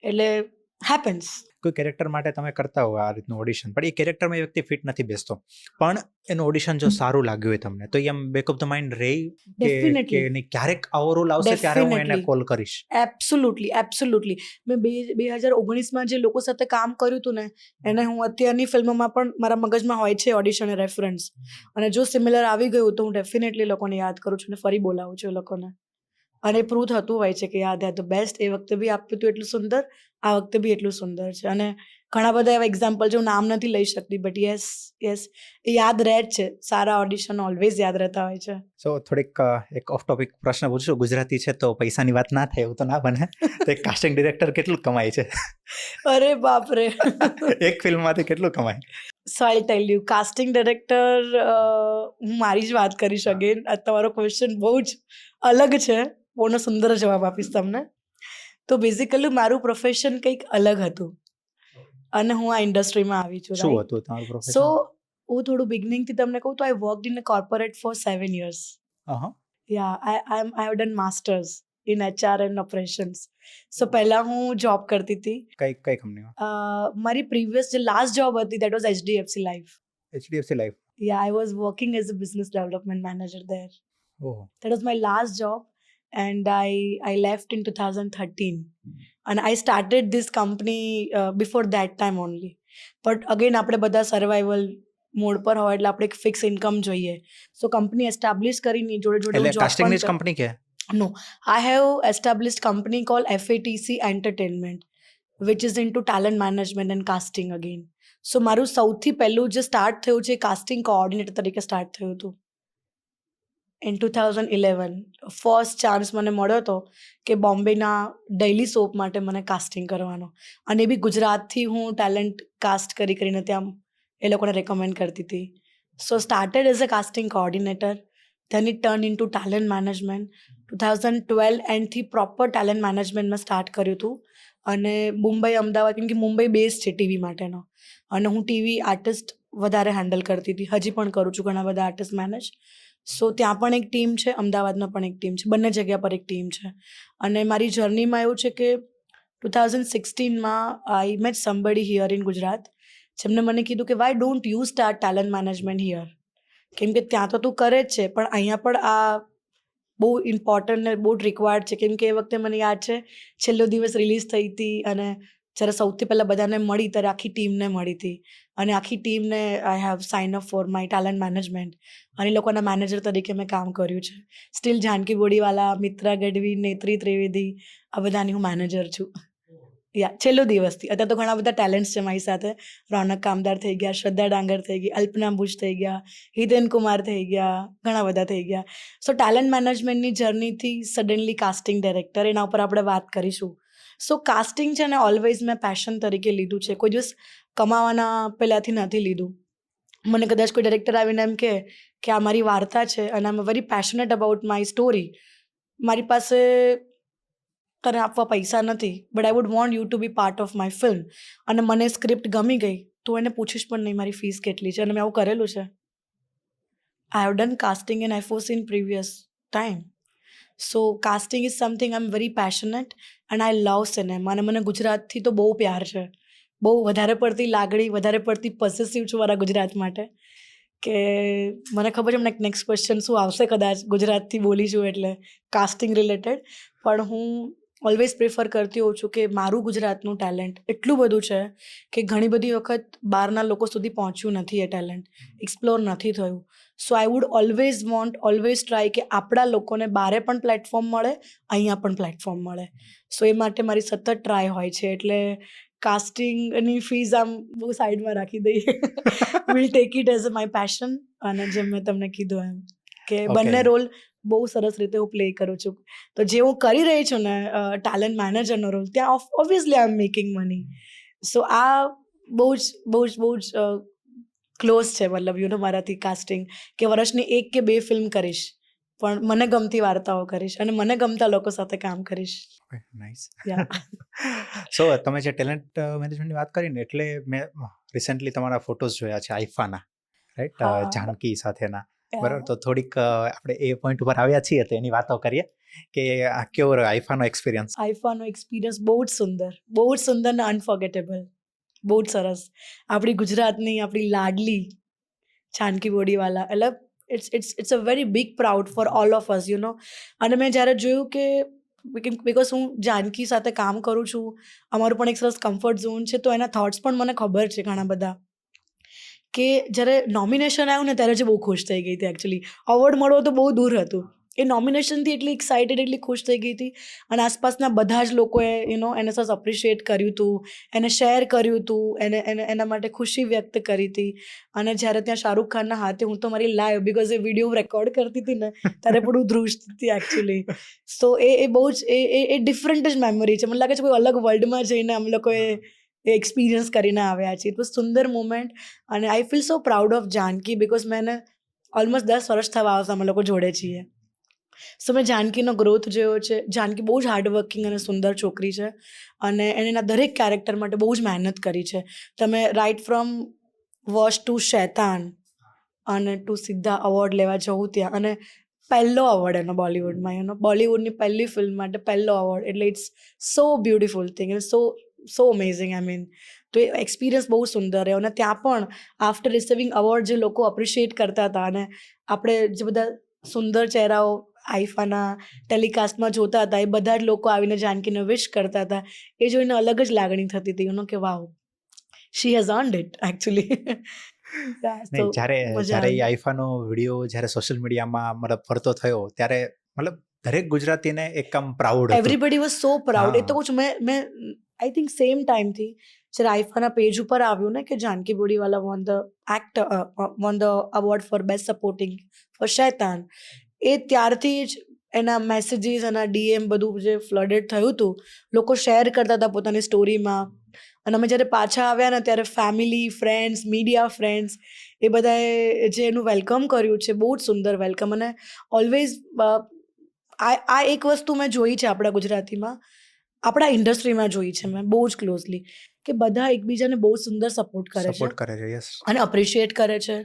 એટલે હેપન્સ. કોઈ કેરેક્ટર માટે તમે કરતા હો આ રીતનું ઓડિશન, પણ એ કેરેક્ટરમાં એ વ્યક્તિ ફિટ નથી બેસતો, પણ એનું ઓડિશન જો સારું લાગ્યું હોય તમને, તો એમ બેક ઓફ ધ માઇન્ડ રહી કે Definitely. નહીં, ક્યારેક આવો રોલ આવશે ત્યારે હું એને Definitely. કોલ કરીશ. એબ્સોલ્યુટલી. મેં 2019માં જે લોકો સાથે કામ કર્યું હતું ને, એને હું અત્યારની ફિલ્મોમાં પણ મારા મગજમાં હોય છે ઓડિશન રેફરન્સ, અને જો સિમિલર આવી ગયું તો હું ડેફિનેટલી લોકોને યાદ કરું છું અને ફરી બોલાવું છું એ લોકોને. અને પ્રૂવ થતું હોય છે કે યાદ ધ બેસ્ટ. એ વખતે બી આપ્યું હતું એટલું સુંદર, આ વખતે બી એટલું સુંદર છે. અને ઘણા બધા એવા એક્ઝામ્પલ, જો નામ નથી લઈ શકતી, બટ યસ એ યાદ રહે જ છે. સારા ઓડિશન ઓલવેઝ યાદ રહેતા હોય છે. સો થોડીક એક ઓફ ટોપિક પ્રશ્ન પૂછું. ગુજરાતી છે તો પૈસાની વાત ના થાય એવું તો ના બને, તો એક કાસ્ટિંગ ડિરેક્ટર કેટલું કમાય છે? અરે બાપરે. એક ફિલ્મમાંથી કેટલું કમાય? સો આઈ ટેલ યુ, કાસ્ટિંગ ડિરેક્ટર, હું મારી જ વાત કરીશ અગેન. આ તમારો ક્વેશ્ચન બહુ જ અલગ છે, બહુનો સુંદર જવાબ આપીશ તમને. તો બેઝિકલી મારું પ્રોફેશન કંઈક અલગ હતું અને હું આ ઇન્ડસ્ટ્રીમાં આવી છું. શું હતું તમારું સો પ્રોફેશન? હું થોડું બિગનિંગથી તમને કહું તો I worked in a corporate for 7 years. I have done masters in HR and operations. So પહેલાં હું જોબ કરતી હતી. કઈ કંપનીમાં? મારી પ્રીવિયસ જે લાસ્ટ જોબ હતી that was HDFC Life. HDFC life. I was working as a business development manager there. ઓહો. That was my last job, and I left in 2013, and I started this company before that time only. But again આપણે બધા survival mode પર હોય એટલે આપણે એક fix income જોઈએ. સો company establish કરીને જોડે જોડે એટલે હું જોબ કાસ્ટિંગની જ પણ કંપની કે? No, I have established company called FATC Entertainment, which is into talent management and casting again. So મારું સૌથી પહેલું જે સ્ટાર્ટ થયું છે કાસ્ટિંગ કોઓર્ડિનેટર તરીકે સ્ટાર્ટ થયું હતું ઇન 2011. ફર્સ્ટ ચાન્સ મને મળ્યો હતો કે બોમ્બેના ડેઇલી સોપ માટે મને કાસ્ટિંગ કરવાનો, અને એ બી ગુજરાતથી હું ટેલેન્ટ કાસ્ટ કરીને ત્યાં એ લોકોને રેકમેન્ડ કરતી હતી. So started as a casting coordinator, then it turn in to talent management. 2012 એન્ડથી પ્રોપર ટેલેન્ટ મેનેજમેન્ટમાં સ્ટાર્ટ કર્યું હતું, અને મુંબઈ, અમદાવાદ, કેમ કે મુંબઈ બેઝ છે ટીવી માટેનો, અને હું ટીવી આર્ટિસ્ટ વધારે હેન્ડલ કરતી હતી. હજી પણ કરું છું ઘણા બધા આર્ટિસ્ટ મેનેજ. સો ત્યાં પણ એક ટીમ છે, અમદાવાદમાં પણ એક ટીમ છે, બંને જગ્યા પર એક ટીમ છે. અને મારી જર્નીમાં એવું છે કે 2016માં I met somebody here in Gujarat, જેમને મને કીધું કે why don't you start talent management here, કેમ કે ત્યાં તો તું કરે જ છે, પણ અહીંયા પણ આ બહુ ઇમ્પોર્ટન્ટ ને બહુ રિક્વાયર્ડ છે. કેમ કે એ વખતે મને યાદ છે છેલ્લો દિવસ રિલીઝ થઈ હતી, અને જ્યારે સૌથી પહેલાં બધાને મળી ત્યારે આખી ટીમને મળી હતી, અને આખી ટીમને I have sign up for my talent management, અને એ લોકોના મેનેજર તરીકે મેં કામ કર્યું છે. સ્ટીલ જાનકી બોડીવાલા, મિત્રા ગઢવી, નેત્રી ત્રિવેદી, આ બધાની હું મેનેજર છું. છેલ્લો દિવસથી. અત્યારે તો ઘણા બધા ટેલેન્ટ્સ છે મારી સાથે. રોનક કામદાર થઈ ગયા, શ્રદ્ધા ડાંગર થઈ ગઈ, અલ્પના ભુજ થઈ ગયા, હિતેન કુમાર થઈ ગયા, ઘણા બધા થઈ ગયા. સો ટેલેન્ટ મેનેજમેન્ટની જર્નીથી સડનલી કાસ્ટિંગ ડિરેક્ટર, એના ઉપર આપણે વાત કરીશું. સો કાસ્ટિંગ છે ને ઓલવેઝ મેં પેશન તરીકે લીધું છે, કોઈ દિવસ કમાવાના પહેલાંથી નથી લીધું. મને કદાચ કોઈ ડિરેક્ટર આવીને એમ કે આ મારી વાર્તા છે અને I am very passionate about my story, મારી પાસે તને આપવા પૈસા નથી, but I would want you to be part of my film, અને મને સ્ક્રિપ્ટ ગમી ગઈ તો એને પૂછીશ પણ નહીં મારી ફીસ કેટલી છે, અને મેં આવું કરેલું છે. આઈ have done casting in FOC in previous time. So casting is something I am very passionate and I love cinema, અને મને ગુજરાતથી તો બહુ પ્યાર છે, બહુ વધારે પડતી લાગણી, વધારે પડતી પોસેસિવ છું મારા ગુજરાત માટે, કે મને ખબર છે મને નેક્સ્ટ ક્વેશ્ચન શું આવશે, કદાચ ગુજરાતથી બોલી છું એટલે કાસ્ટિંગ રિલેટેડ, પણ હું ઓલવેઝ પ્રિફર કરતી હોઉં છું કે મારું ગુજરાતનું ટેલેન્ટ એટલું બધું છે કે ઘણી બધી વખત બહારના લોકો સુધી પહોંચ્યું નથી, એ ટેલેન્ટ એક્સપ્લોર નથી થયું. સો આઈ વુડ ઓલવેઝ ટ્રાય કે આપણા લોકોને બહારે પણ પ્લેટફોર્મ મળે, અહીંયા પણ પ્લેટફોર્મ મળે. સો એ માટે મારી સતત ટ્રાય હોય છે. એટલે કાસ્ટિંગની ફીઝ આમ બહુ સાઈડમાં રાખી દઈએ, will take it as a my passion. અને જેમ મેં તમને કીધું એમ કે બંને રોલ બહુ સરસ રીતે હું પ્લે કરું છું. તો જે હું કરી રહી છું ને ટેલેન્ટ મેનેજરનો રોલ, ત્યાં obviously I am making money. So આ બહુ જ ક્લોઝ છે, મતલબ મારાથી કાસ્ટિંગ, કે વર્ષની 1 કે 2 ફિલ્મ કરીશ, પણ મને ગમતી વાર્તાઓ કરીશ અને મને ગમતા લોકો સાથે કામ કરીશ. નાઇસ. Yeah. સો તમે જે ટેલેન્ટ મેનેજમેન્ટની વાત કરી ને, એટલે મેં રિસેન્ટલી તમારા ફોટોઝ જોયા છે આઈફાના, રાઈટ, હા. જાનકી સાથેના. Yeah. બરાબર, તો થોડીક આપણે એ પોઈન્ટ ઉપર આવ્યા છીએ તો એની વાતો કરીએ કે આ કેવો રહ્યો આઈફાનો એક્સપિરિયન્સ. આઈફાનો એક્સપિરિયન્સ બહુ જ સુંદર ને અનફોર્ગેટેબલ, બહુ જ સરસ. આપણી ગુજરાતની આપણી લાડલી જાનકી બોડીવાલા, એટલે it's a very big proud for all of us અને મેં જ્યારે જોયું કે બિકોઝ હું જાનકી સાથે કામ કરું છું, અમારું પણ એક સરસ કમ્ફર્ટ ઝોન છે, તો એના થોટ્સ પણ મને ખબર છે ઘણા બધા. કે જ્યારે નોમિનેશન આવ્યું ને ત્યારે જ બહુ ખુશ થઈ ગઈ હતી. એકચ્યુઅલી અવોર્ડ મળવો તો બહુ દૂર હતું, એ નોમિનેશનથી એટલી એક્સાઇટેડ, એટલી ખુશ થઈ ગઈ હતી. અને આસપાસના બધા જ લોકોએ એને સરસ અપ્રિશિએટ કર્યું હતું, એને શેર કર્યું હતું, એના માટે ખુશી વ્યક્ત કરી હતી. અને જ્યારે ત્યાં શાહરૂખ ખાનના હાથે, હું તો મારી live, because A video record કરતી હતી ને ત્યારે પણ હું ધ્રુજતી હતી એકચ્યુઅલી. સો એ બહુ જ એ ડિફરન્ટ જ મેમરી છે. મને લાગે છે કોઈ અલગ વર્લ્ડમાં જઈને અમે લોકોએ એ એક્સપિરિયન્સ કરીને આવ્યા છીએ. ઇટ વોઝ સુંદર મોમેન્ટ અને I feel so proud of Janki, because મેં એને ઓલમોસ્ટ 10 વર્ષ થવા આવશે અમે લોકો જોડે છીએ. સો મેં જાનકીનો ગ્રોથ જોયો છે. જાનકી બહુ જ હાર્ડવર્કિંગ અને સુંદર છોકરી છે અને એણે એના દરેક કેરેક્ટર માટે બહુ જ મહેનત કરી છે. તમે રાઇટ ફ્રોમ વોશ ટુ શૈતાન અને ટુ સીધા અવોર્ડ લેવા જવું ત્યાં, અને પહેલો અવોર્ડ એનો બોલિવૂડમાં, બોલિવૂડની પહેલી ફિલ્મ માટે પહેલો અવોર્ડ, એટલે it's so beautiful thing, so amazing. I mean, તો એ એક્સપિરિયન્સ બહુ સુંદર રહ્યો. અને ત્યાં પણ આફ્ટર રિસીવિંગ અવોર્ડ જે લોકો અપ્રિશિએટ કરતા હતા અને આપણે જે બધા સુંદર ચહેરાઓ આઈફાના ટેલિકાસ્ટમાં જોતા હતા, એ બધા જ લોકો આવીને જાનકીને વિશ કરતા હતા. એ જોઈને અલગ જ લાગણી થતી હતી કે wow, she has earned it actually. નહીં, જ્યારે એ આઈફાનો વિડીયો જ્યારે સોશિયલ મીડિયામાં મતલબ ફરતો થયો ત્યારે મતલબ દરેક ગુજરાતીને એક આમ પ્રાઉડ હતું. Everybody was so proud. એ હા. તો કહું છું, મેં આઈ થિંક સેમ ટાઈમથી જ્યારે આઈફાના પેજ ઉપર આવ્યું ને કે Janki Bodiwala won the award for best supporting for Shaitaan, એ ત્યારથી જ એના મેસેજીસ, એના DM બધું જે ફ્લડેડ થયું હતું, લોકો શેર કરતા હતા પોતાની સ્ટોરીમાં. અને અમે જ્યારે પાછા આવ્યા ને ત્યારે ફેમિલી, ફ્રેન્ડ્સ, મીડિયા ફ્રેન્ડ્સ, એ બધાએ જે એનું વેલકમ કર્યું છે, બહુ જ સુંદર વેલકમ. અને ઓલવેઝ આ એક વસ્તુ મેં જોઈ છે આપણા ગુજરાતીમાં, આપણા ઇન્ડસ્ટ્રીમાં જોઈ છે મેં બહુ જ ક્લોઝલી, કે બધા એકબીજાને બહુ સુંદર સપોર્ટ કરે છે સપોર્ટ કરે છે. યસ. અને અપ્રિશિએટ કરે છે.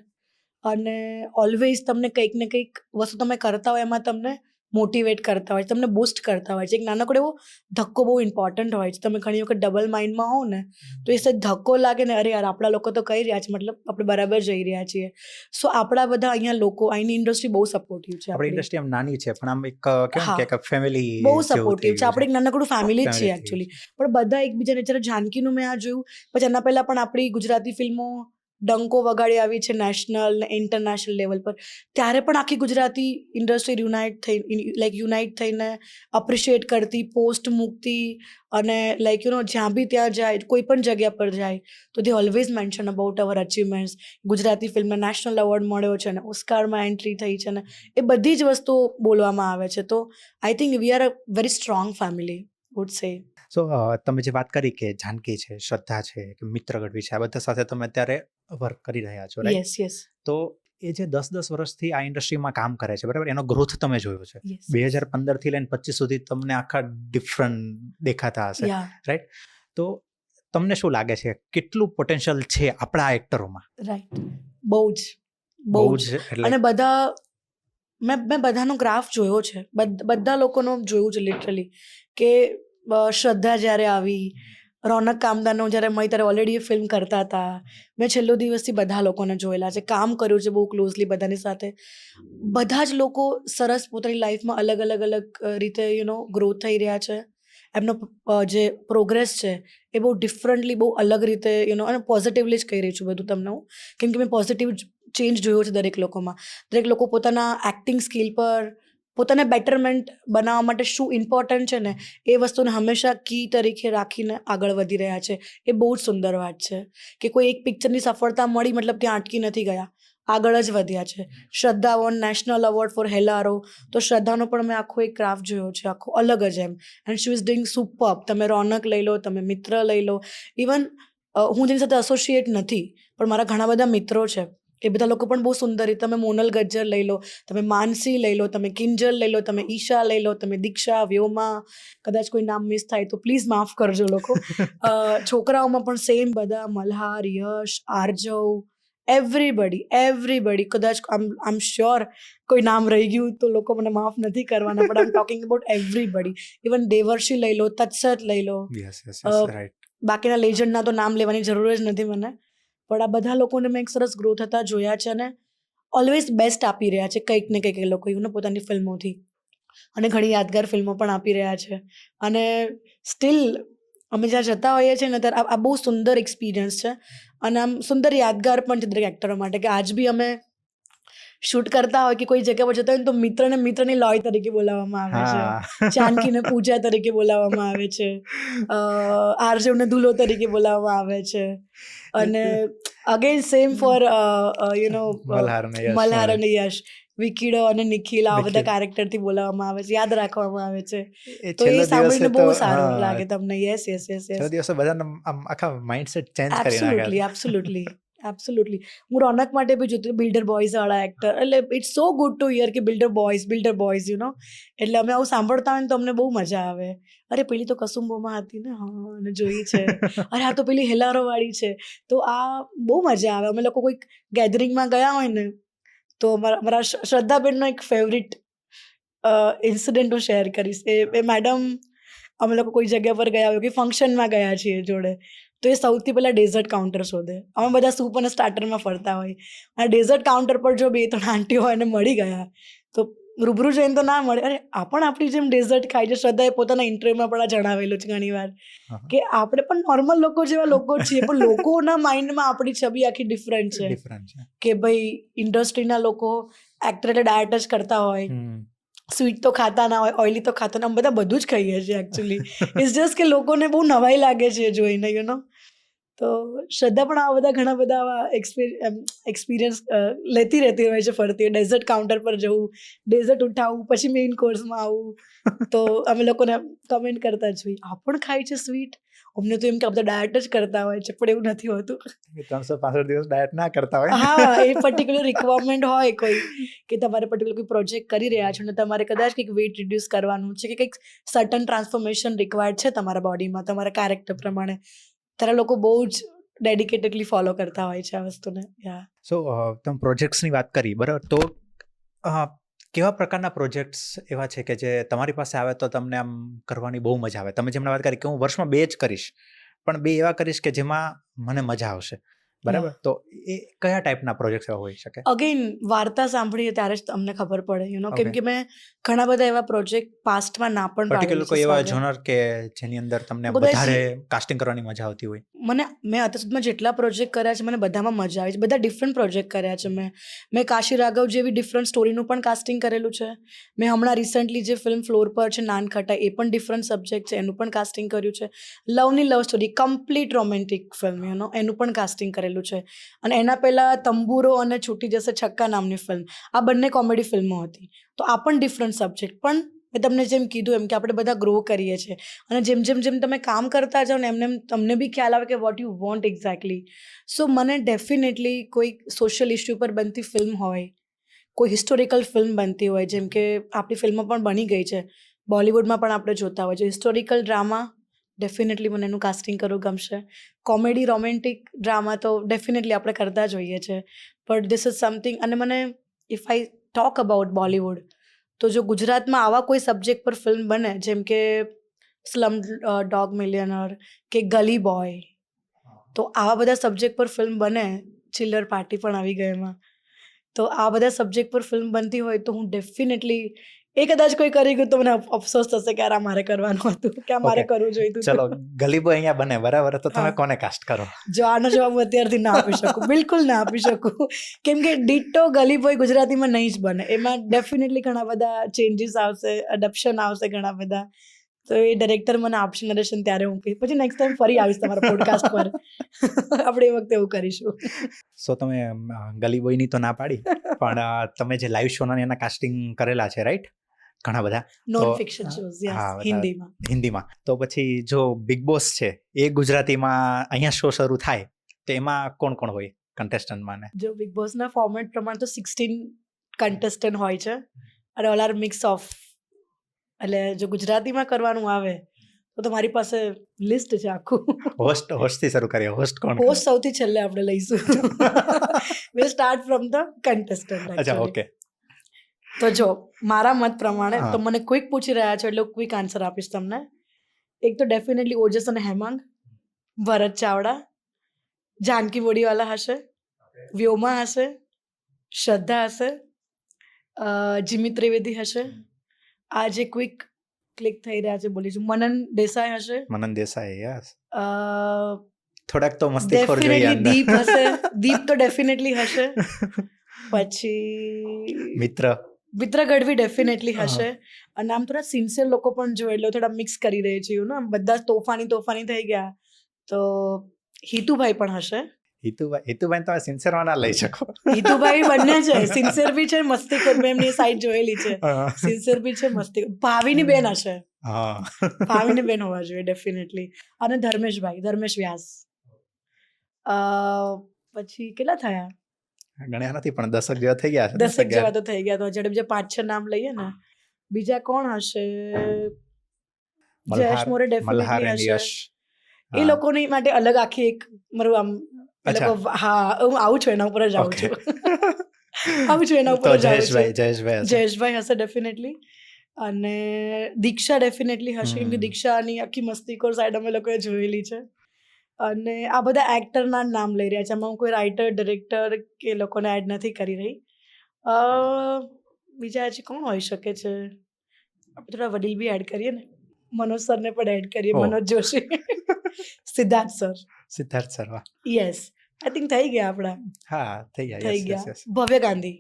અને ઓલવેઝ તમને કંઈક ને કંઈક વસ્તુ તમે કરતા હોય એમાં તમને મોટિવેટ કરતા હોય, તમને બૂસ્ટ કરતા હોય છે. એક નાનકડો એવો ધક્કો બહુ ઇમ્પોર્ટન્ટ હોય છે. તમે ઘણી વખત ડબલ માઇન્ડમાં હો ને તો એ સહેજ ધક્કો લાગે ને, અરે યાર આપણા લોકો તો કહી રહ્યા છે, મતલબ આપણે બરાબર જઈ રહ્યા છીએ. સો આપણા બધા અહીંયા લોકો, અહીંની ઇન્ડસ્ટ્રી બહુ સપોર્ટિવ છે. આપણી ઇન્ડસ્ટ્રી આમ નાની છે પણ આમ એક કેવું હા, ને કે ફેમિલી બહુ જેવું સપોર્ટિવ થઈ છે. ગયું આપણે એક નાનકડું ફેમિલી જ છીએ Family થઈ એકચ્યુઅલી. પણ બધા એકબીજાને, જ્યારે જાનકીનું મેં આ જોયું, પછી એના પહેલાં પણ આપણી ગુજરાતી ફિલ્મો ડંકો વગાડી આવી છે નેશનલ ને ઇન્ટરનેશનલ લેવલ પર, ત્યારે પણ આખી ગુજરાતી ઇન્ડસ્ટ્રી યુનાઇટ થઈને અપ્રિશિએટ કરતી, પોસ્ટ મૂકતી અને જ્યાં બી ત્યાં જાય, કોઈ પણ જગ્યા પર જાય તો they always mention about our achievements. Gujarati ફિલ્મને નેશનલ એવોર્ડ મળ્યો છે અને ઓસ્કારમાં એન્ટ્રી થઈ છે ને એ બધી જ વસ્તુઓ બોલવામાં આવે છે. તો I think we are a very strong family, would say. So તમે જે વાત કરી કે જાનકી છે, શ્રદ્ધા છે, કે મિત્ર ગઢવી છે, આ બધા સાથે તમે અત્યારે વર્ક કરી રહ્યા છો, રાઈટ? યસ. તો એ જે 10 વર્ષથી આ ઇન્ડસ્ટ્રીમાં કામ કરે છે, બરાબર, એનો ગ્રોથ તમે જોયો છે. યસ. 2015 થી લઈને 25 સુધી તમને આખા ડિફરન્ટ દેખાતા હશે, યા, રાઈટ? તો તમને શું લાગે છે કેટલું પોટેન્શિયલ છે આપણા એક્ટરોમાં? રાઈટ. બહુ જ. એટલે અને બધા, મેં બધાનો ગ્રાફ જોયો છે, બધા લોકોનો જોયું છે લિટરલી. કે શ્રદ્ધા જ્યારે આવી, રોનક કામદારનો જ્યારે મળી ત્યારે ઓલરેડી એ ફિલ્મ કરતા હતા. મેં છેલ્લો દિવસથી બધા લોકોને જોયેલા છે, કામ કર્યું છે બહુ ક્લોઝલી બધાની સાથે. બધા જ લોકો સરસ પોતાની લાઈફમાં અલગ રીતે ગ્રોથ થઈ રહ્યા છે. એમનો જે પ્રોગ્રેસ છે એ બહુ ડિફરન્ટલી, બહુ અલગ રીતે અને પોઝિટિવલી જ કહી રહી છું બધું તમને હું, કેમ કે મેં પોઝિટિવ ચેન્જ જોયો છે દરેક લોકોમાં. દરેક લોકો પોતાના એક્ટિંગ સ્કિલ પર, પોતાને બેટરમેન્ટ બનાવવા માટે શું ઇમ્પોર્ટન્ટ છે ને એ વસ્તુને હંમેશા કી તરીકે રાખીને આગળ વધી રહ્યા છે. એ બહુ જ સુંદર વાત છે કે કોઈ એક પિક્ચરની સફળતા મળી મતલબ ત્યાં અટકી નથી ગયા. આગળ જ વધ્યા છે. Shraddha won national award for Hellaro, તો શ્રદ્ધાનો પણ મેં આખો એક ક્રાફ્ટ જોયો છે, આખો અલગ જ એમ. And she is doing superb. તમે રોનક લઈ લો, તમે મિત્ર લઈ લો, ઇવન હું જેની સાથે એસોસિએટ નથી પણ મારા ઘણા બધા મિત્રો છે, એ બધા લોકો પણ બહુ સુંદર. તમે મોનલ ગજ્જર લઈ લો, તમે માનસી લઈ લો, તમે કિંજલ લઈ લો, તમે ઈશા લઈ લો, તમે દીક્ષા, વ્યોમા, કદાચ કોઈ નામ મિસ થાય તો પ્લીઝ માફ કરજો લોકો. છોકરાઓમાં પણ સેમ બધા, મલ્હાર, યશ, આર્જવ, એવરીબડી. કદાચ આમ શ્યોર કોઈ નામ રહી ગયું તો લોકો મને માફ નથી કરવાના, but I am talking about everybody. Even Devarshi લઈ લો, તત્સત લઈ લો, યસ યસ રાઈટ. બાકીના લેજન્ડના તો નામ લેવાની જરૂર જ નથી મને, પણ આ બધા લોકોને મેં એક સરસ ગ્રો થતા જોયા છે અને ઓલવેઝ બેસ્ટ આપી રહ્યા છે કંઈક ને કંઈક એ લોકો એવું પોતાની ફિલ્મોથી, અને ઘણી યાદગાર ફિલ્મો પણ આપી રહ્યા છે. અને સ્ટીલ અમે જ્યાં જતા હોઈએ છીએ ને ત્યારે આ બહુ સુંદર એક્સપિરિયન્સ છે અને આમ સુંદર યાદગાર પણ છે દરેક એક્ટરો માટે, કે આજ બી અમે શૂટ કરતા હોય કે કોઈ જગ્યા પર જતા હોય ને તો મિત્રની લોય તરીકે બોલાવવામાં આવે છે, ચાનકીને પૂજા તરીકે બોલાવવામાં આવે છે, આરજવને દુલો તરીકે બોલાવવામાં આવે છે, અને અગેન સેમ ફોર મલ્હાર અને યશ, વિકીડો અને નિખિલ, આ બધા કેરેક્ટરથી બોલાવવામાં આવે છે, યાદ રાખવામાં આવે છે. તો એ સાંભળીને બહુ સારું લાગે તમને. યસ યસ યસ યસ, દિવસે બધાને આમ આખા માઇન્ડસેટ ચેન્જ કરી નાખે. એબ્સોલ્યુટલી. હું રોનક માટે બી જોતી બિલ્ડર બોયઝ વાળા એક્ટર, એટલે it's so good to hear કે બિલ્ડર બોયઝ યુ નો. એટલે અમે આવું સાંભળતા હોય ને તો અમને બહુ મજા આવે. અરે પેલી તો કસુંબોમાં હતી ને, હા અને જોઈ છે, અરે આ તો પેલી હેલારો વાળી છે. તો આ બહુ મજા આવે. અમે લોકો કોઈક ગેધરિંગમાં ગયા હોય ને તો મારા શ્રદ્ધાબેનનો એક ફેવરિટ ઇન્સિડન્ટ હું શેર કરીશ. એ મેડમ, અમે લોકો કોઈ જગ્યા પર ગયા હોય કે ફંક્શનમાં ગયા છીએ જોડે, તો એ સૌથી પહેલાં ડેઝર્ટ કાઉન્ટર શોધે. અમે બધા સૂપ અને સ્ટાર્ટરમાં ફરતા હોય અને ડેઝર્ટ કાઉન્ટર પર જો 2-3 આંટીઓ હોય ને મળી ગયા તો રૂબરૂ જઈને તો ના મળે, અરે આ પણ આપણી જેમ ડેઝર્ટ ખાય છે. શ્રદ્ધાએ પોતાના ઇન્ટરવ્યુમાં પણ આ જણાવેલું છે ઘણી વાર કે આપણે પણ નોર્મલ લોકો જેવા લોકો છીએ, પણ લોકોના માઇન્ડમાં આપણી છબી આખી ડિફરન્ટ છે કે ભાઈ ઇન્ડસ્ટ્રીના લોકો એક્ટર એટલે ડાયટ જ કરતા હોય, સ્વીટ તો ખાતા ના હોય, ઓઇલી તો ખાતા ના, બધા બધું જ ખાઈએ છીએ એકચ્યુઅલી. ઇટ્સ જસ્ટ કે લોકોને બહુ નવાઈ લાગે છે જોઈને, યુ નો. તો શ્રદ્ધા પણ આવા બધા ઘણા બધા આવા એક્સપિરિયન્સ લેતી રહેતી હોય છે ફરતી. ડેઝર્ટ કાઉન્ટર પર જવું, ડેઝર્ટ ઉઠાવવું, પછી મેઇન કોર્સમાં આવું, તો અમે લોકોને કમેન્ટ કરતા જોઈએ, આ પણ ખાય છે સ્વીટ. અમને તો એમ કે બધા ડાયટ જ કરતા હોય છે, પણ એવું નથી હોતું. 365 દિવસ ડાયટ ના કરતા હોય. હા, એ પર્ટિક્યુલર રિક્વાયરમેન્ટ હોય કોઈ, કે તમારે પર્ટિક્યુલર કોઈ પ્રોજેક્ટ કરી રહ્યા છો અને તમારે કદાચ કંઈક વેઇટ રિડ્યુસ કરવાનું છે કે કંઈક સર્ટન ટ્રાન્સફોર્મેશન રિક્વાયર્ડ છે તમારા બોડીમાં, તમારા કેરેક્ટર પ્રમાણે, ત્યારે લોકો બહુ જ ડેડિકેટેડલી ફોલો કરતા હોય છે આ વસ્તુને. સો તમે પ્રોજેક્ટ્સની વાત કરી, બરાબર, તો કેવા પ્રકારના પ્રોજેક્ટ્સ એવા છે કે જે તમારી પાસે આવે તો તમને આમ કરવાની બહુ મજા આવે? તમે જેમને વાત કરી કે હું વર્ષમાં 2 જ કરીશ, પણ 2 એવા કરીશ કે જેમાં મને મજા આવશે, બરાબર, તો એ કયા ટાઈપના પ્રોજેક્ટ્સ એવા હોઈ શકે? અગેન વાર્તા સાંભળીએ ત્યારે જ તમને ખબર પડે, યુ નો, કેમ કે મેં ઘણા બધા એવા પ્રોજેક્ટ પાસ્ટમાં ના પણ પર્ટિક્યુલર કોઈ એવા જોનર કે જેની અંદર તમને વધારે કાસ્ટિંગ કરવાની મજા આવતી હોય? મેં અત્યાર સુધીમાં જેટલા પ્રોજેક્ટ કર્યા છે મને બધામાં મજા આવી છે. બધા ડિફરન્ટ પ્રોજેક્ટ કર્યા છે મેં કાશી રાઘવ જેવી ડિફરન્ટ સ્ટોરીનું પણ કાસ્ટિંગ કરેલું છે. મેં હમણાં રિસન્ટલી જે ફિલ્મ ફ્લોર પર છે નાનખટાઈ, એ પણ ડિફરન્ટ સબ્જેક્ટ છે, એનું પણ કાસ્ટિંગ કર્યું છે. લવની love story, complete romantic film, you know, એનું પણ કાસ્ટિંગ કરેલું છે. અને એના પહેલાં તંબુરો અને છૂટી જશે છક્કા નામની ફિલ્મ, આ બંને કોમેડી ફિલ્મો હતી. તો આ પણ ડિફરન્ટ સબ્જેક્ટ. પણ મેં તમને જેમ કીધું એમ કે આપણે બધા ગ્રો કરીએ છીએ અને જેમ તમે કામ કરતા જાઓ ને એમ તમને બી ખ્યાલ આવે કે વોટ યુ વોન્ટ એક્ઝેક્ટલી. સો મને ડેફિનેટલી કોઈ સોશિયલ ઇસ્યુ પર બનતી ફિલ્મ હોય, કોઈ હિસ્ટોરિકલ ફિલ્મ બનતી હોય, જેમ કે આપણી ફિલ્મો પણ બની ગઈ છે, બોલિવૂડમાં પણ આપણે જોતા હોય છે, હિસ્ટોરિકલ ડ્રામા ડેફિનેટલી મને એનું કાસ્ટિંગ કરવું ગમશે. કોમેડી રોમેન્ટિક ડ્રામા તો ડેફિનેટલી આપણે કરતા જ હોઈએ છીએ, બટ ધીસ ઇઝ સમથિંગ. અને મને if I talk about Bollywood, તો જો ગુજરાતમાં આવા કોઈ સબ્જેક્ટ પર ફિલ્મ બને, જેમ કે સ્લમ ડોગ મિલિયનર કે ગલી બોય, તો આવા બધા સબ્જેક્ટ પર ફિલ્મ બને, ચિલ્લર પાર્ટી પણ આવી ગઈ એમાં, તો આ બધા સબ્જેક્ટ પર ફિલ્મ બનતી હોય તો હું ડેફિનેટલી, એ કદાચ કોઈ કરી ગયું તો મને અફસોસ થશે કે આ મારે કરવાનું હતું, કે આ મારે કરવું જોઈતું. ચલો ગલી બોય અહીંયા બને, બરાબર, તો તમે કોને કાસ્ટ કરો? જો આનો જવાબ હું અત્યારથી ના આપી શકું, બિલકુલ ના આપી શકું, કેમ કે ડિટ્ટો ગલી બોય ગુજરાતીમાં નહીં જ બને. એમાં ડેફિનેટલી ઘણા બધા ચેન્જીસ આવશે, એડપ્શન આવશે ઘણા બધા. તો એ ડાયરેક્ટર મને આપશે નરેશન, ત્યારે હું કહીશ. પછી નેક્સ્ટ ટાઈમ ફરી આવીશ તમારા પોડકાસ્ટ પર. આપણે એ વખતે એવું કરીશું. સો તમે ગલી બોયની તો ના પાડી, પણ તમે જે લાઈવ શોના એના કાસ્ટિંગ કરેલા છે રાઈટ, ઘણા બધા નોન ફિક્શન શોઝ, યસ, હા, બધા હિન્દીમાં. હિન્દીમાં. તો પછી જો બિગ બોસ છે એ ગુજરાતીમાં અહીંયા શો શરૂ થાય તો એમાં કોણ કોણ હોય કન્ટેસ્ટન્ટમાં ને? જો બિગ બોસના ફોર્મેટ પ્રમાણે તો 16 કન્ટેસ્ટન્ટ હોય છે અને ઓલ આર મિક્સ ઓફ. એટલે જો ગુજરાતીમાં કરવાનું આવે તો મારી પાસે લિસ્ટ છે આખું. હોસ્ટથી શરૂ કરીએ. હોસ્ટ કોણ? હોસ્ટ સૌથી છેલ્લે આપણે લઈશું. Will start from the contestant. અચ્છા, ઓકે. તો જો મારા મત પ્રમાણે હા. તો મને ક્વિક પૂછી રહ્યા છો એટલે ક્વિક આન્સર આપીશ તમને. એક તો ડેફિનેટલી ઓજસ અને હેમાંગ, ભરત ચાવડા, જાનકી વોડીવાલા હશે, વ્યોમા હશે, શ્રદ્ધા હશે, જીમી ત્રિવેદી હશે. આ જે ક્વિક ક્લિક થઈ રહ્યા છે બોલીશું. મનન દેસાઈ હશે. મનન દેસાઈ, યસ. થોડાક તો મસ્તી ખોર જોઈએ ડેફિનેટલી અંદર. દીપ હશે. દીપ તો ડેફિનેટલી હશે. પછી મિત્ર ગઢવી ડેફિનેટલી હશે. અને આમ થોડા સિન્સિયર લોકો પણ જો એટલે થોડા મિક્સ કરી રહી છે યુ નો, બધા તોફાની થઈ ગયા તો હિતુભાઈ પણ હશે. હિતુભાઈ તમે સિન્સિયરમાં ના લઈ શકો. હિતુભાઈ બંને છે, સિન્સિયર બી છે, મસ્તીખોર. મેં એમની સાઈડ જોયેલી છે. સિન્સિયર બી છે, મસ્તી. ભાવિની બેન હશે. ભાવિની બેન હોવા જોઈએ ડેફિનેટલી. અને ધર્મેશ વ્યાસ. પછી કેટલા થયા? ગણ્યા નથી પણ 10 જેવા થઈ ગયા છે. 10 જેવા તો થઈ ગયા. તો ઝડપ જે 5-6 નામ લઈએ ને. બીજા કોણ હશે? જયેશ મોરે ડેફિનેટલી હશે. એ લોકોની માટે અલગ આખી એક મારું આમ હા, હું આવું છું એના ઉપર જ આવું છું. જયેશભાઈ હશે ડેફિનેટલી. અને દીક્ષા ડેફિનેટલી હશે, કેમ કે દીક્ષાની આખી મસ્તીખોર સાઈડ અમે લોકોએ જોયેલી છે. અને આ બધા એક્ટરના નામ લઈ રહ્યા છે. આમાં હું કોઈ રાઇટર, ડિરેક્ટર કે લોકોને એડ નથી કરી રહી. બીજા હજી કોણ હોઈ શકે છે? આપણે થોડા વડીલ બી એડ કરીએ ને. મનોજ સરને પણ એડ કરીએ. Manoj Joshi, Siddharth sir. Yes, I think થઈ ગયા આપણા. હા, થઈ ગયા. ભવ્ય ગાંધી,